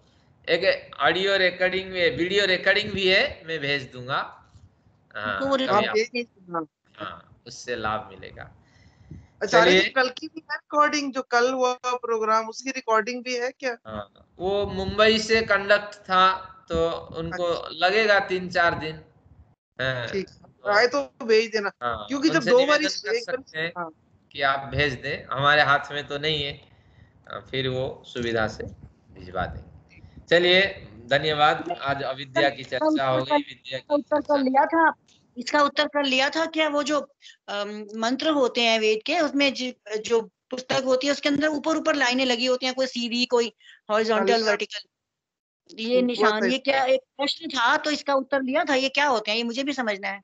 एक ऑडियो रिकॉर्डिंग में, वीडियो रिकॉर्डिंग भी है, मैं भेज दूंगा। हाँ, तो वो हाँ उससे लाभ मिलेगा। आचार्य जी कल की भी है रिकॉर्डिंग, जो कल हुआ प्रोग्राम उसकी रिकॉर्डिंग भी है क्या? हाँ, वो मुंबई से कंडक्ट था तो उनको लगेगा 3-4 दिन। ठीक है, तो भेज देना। हाँ, क्योंकि जब उनसे 2 बार निवेदन कर सकते हैं कि आप भेज दें, हमारे हाथ में तो नहीं है, फिर वो सुविधा से भिजवा देंगे। चलिए धन्यवाद, आज अविद्या की चर्चा हो गई, विद्या की उत्तर कर लिया था, इसका उत्तर कर लिया था क्या? वो जो मंत्र होते हैं वेद के, उसमें जो पुस्तक होती है उसके अंदर ऊपर ऊपर लाइनें लगी होती हैं, कोई सीधी, कोई हॉरिजॉन्टल, वर्टिकल, ये निशान, ये क्या एक प्रश्न था, तो इसका उत्तर लिया था। ये क्या होते हैं, ये मुझे भी समझना है।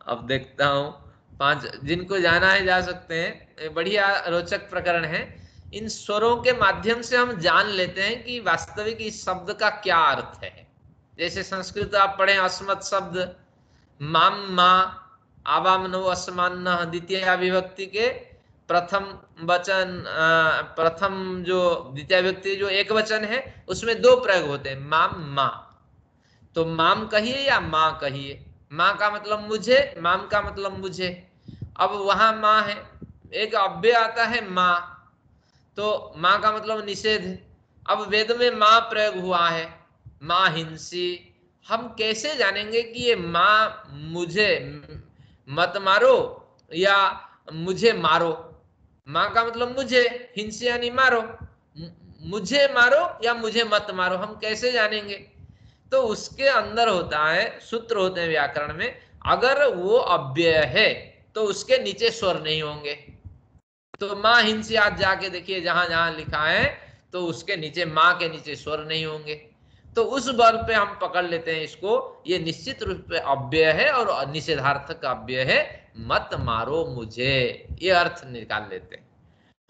अब देखता हूँ, 5 जिनको जाना है जा सकते हैं, बढ़िया रोचक प्रकरण है। इन स्वरों के माध्यम से हम जान लेते हैं कि वास्तविक इस शब्द का क्या अर्थ है। जैसे संस्कृत आप पढ़े, अस्मत् शब्द माम मा आवाम नो अस्मान्न, द्वितीय विभक्ति के प्रथम वचन, प्रथम जो द्वितीय विभक्ति जो एक वचन है उसमें 2 प्रयोग होते हैं, माम मा। तो माम कहिए या माँ कहिए, माँ का मतलब मुझे, माम का मतलब मुझे। अब वहां माँ है, एक अव्यय आता है माँ, तो माँ का मतलब निषेध है। अब वेद में माँ प्रयोग हुआ है, माँ हिंसी। हम कैसे जानेंगे कि ये माँ मुझे मत मारो या मुझे मारो? माँ का मतलब मुझे, हिंसी यानी मारो, मुझे मारो या मुझे मत मारो, हम कैसे जानेंगे? तो उसके अंदर होता है, सूत्र होते हैं व्याकरण में, अगर वो अव्यय है तो उसके नीचे स्वर नहीं होंगे। तो माँ हिंसी आज जाके देखिए, जहां जहां लिखा है तो उसके नीचे, माँ के नीचे स्वर नहीं होंगे। तो उस बल पे हम पकड़ लेते हैं इसको, ये निश्चित रूप से अव्यय है और निषेधार्थक अव्यय है, मत मारो मुझे, ये अर्थ निकाल लेते हैं।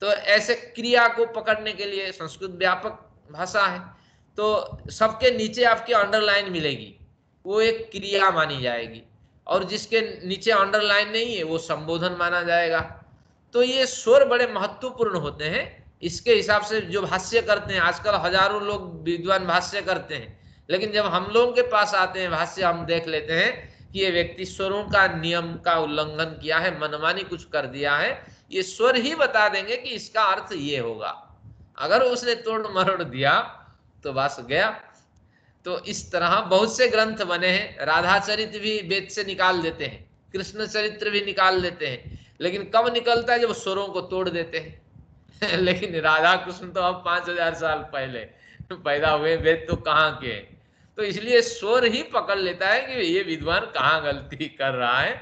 तो ऐसे क्रिया को पकड़ने के लिए संस्कृत व्यापक भाषा है, तो सबके नीचे आपकी अंडरलाइन मिलेगी, वो एक क्रिया मानी जाएगी, और जिसके नीचे अंडरलाइन नहीं है वो संबोधन माना जाएगा। तो ये स्वर बड़े महत्वपूर्ण होते हैं। इसके हिसाब से जो भाष्य करते हैं, आजकल हजारों लोग विद्वान भाष्य करते हैं, लेकिन जब हम लोगों के पास आते हैं भाष्य, हम देख लेते हैं कि ये व्यक्ति स्वरों का नियम का उल्लंघन किया है, मनमानी कुछ कर दिया है। ये स्वर ही बता देंगे कि इसका अर्थ ये होगा, अगर उसने तोड़ मरोड़ दिया तो बस गया। तो इस तरह बहुत से ग्रंथ बने हैं, राधा चरित्र भी वेद से निकाल देते हैं, कृष्ण चरित्र भी निकाल देते हैं, लेकिन कब निकलता है? जब स्वरों को तोड़ देते हैं। लेकिन राधा कृष्ण तो अब 5000 साल पहले पैदा हुए, वेद तो कहाँ के? तो इसलिए स्वर ही पकड़ लेता है कि ये विद्वान कहाँ गलती कर रहा है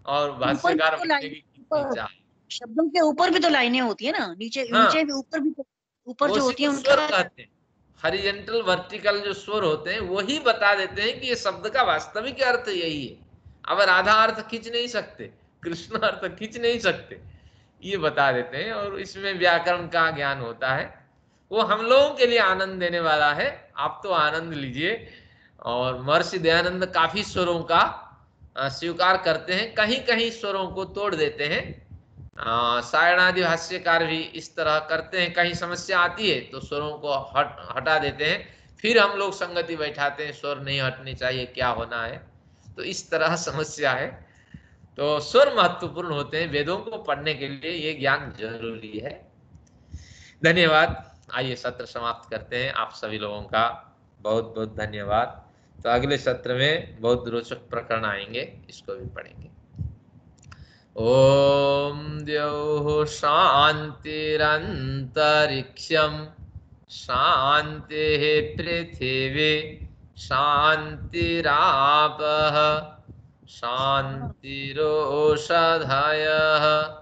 और भाष्यकार बनने की कितनी चाह। शब्दों के ऊपर भी तो लाइनें होती है ना, नीचे नीचे भी, ऊपर भी, ऊपर जो होती है स्वर कहते हैं, हॉरिजॉन्टल वर्टिकल जो स्वर होते हैं वही बता देते हैं कि ये शब्द का वास्तविक अर्थ यही है। अब राधा अर्थ खींच नहीं सकते, कृष्ण अर्थ खींच नहीं सकते, ये बता देते हैं। और इसमें व्याकरण का ज्ञान होता है, वो हम लोगों के लिए आनंद देने वाला है। आप तो आनंद लीजिए। और महर्षि दयानंद काफी स्वरों का स्वीकार करते हैं, कहीं कहीं स्वरों को तोड़ देते हैं। सायणादि भाष्यकार भी इस तरह करते हैं, कहीं समस्या आती है तो स्वरों को हटा देते हैं, फिर हम लोग संगति बैठाते हैं, स्वर नहीं हटनी चाहिए, क्या होना है। तो इस तरह समस्या है। तो स्वर महत्वपूर्ण होते हैं, वेदों को पढ़ने के लिए ये ज्ञान जरूरी है। धन्यवाद। आइए सत्र समाप्त करते हैं। आप सभी लोगों का बहुत बहुत धन्यवाद। तो अगले सत्र में बहुत रोचक प्रकरण आएंगे, इसको भी पढ़ेंगे। ओम द्यौः शान्तिरन्तरिक्षं शान्तिः पृथिवी शान्तिरापः शान्तिरोषधयः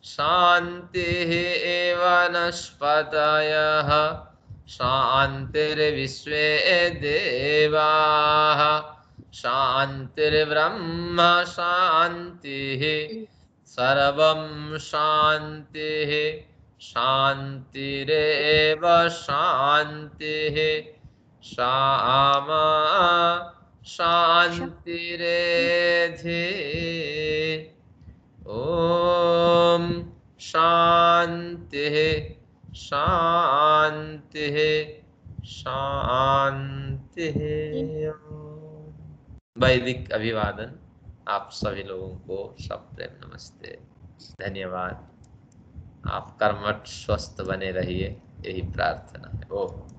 शान्तिः वनस्पतयः शान्तिर्विश्वे देवाः शान्तिर्ब्रह्म शान्तिः सर्वं शान्तिः शान्तिरेव शान्तिः शामा शान्तिरेधि। ॐ शान्तिः शान्तिः शान्तिः। वैदिक अभिवादन आप सभी लोगों को सप्रेम नमस्ते, धन्यवाद। आप कर्मठ स्वस्थ बने रहिए, यही प्रार्थना है। ओम।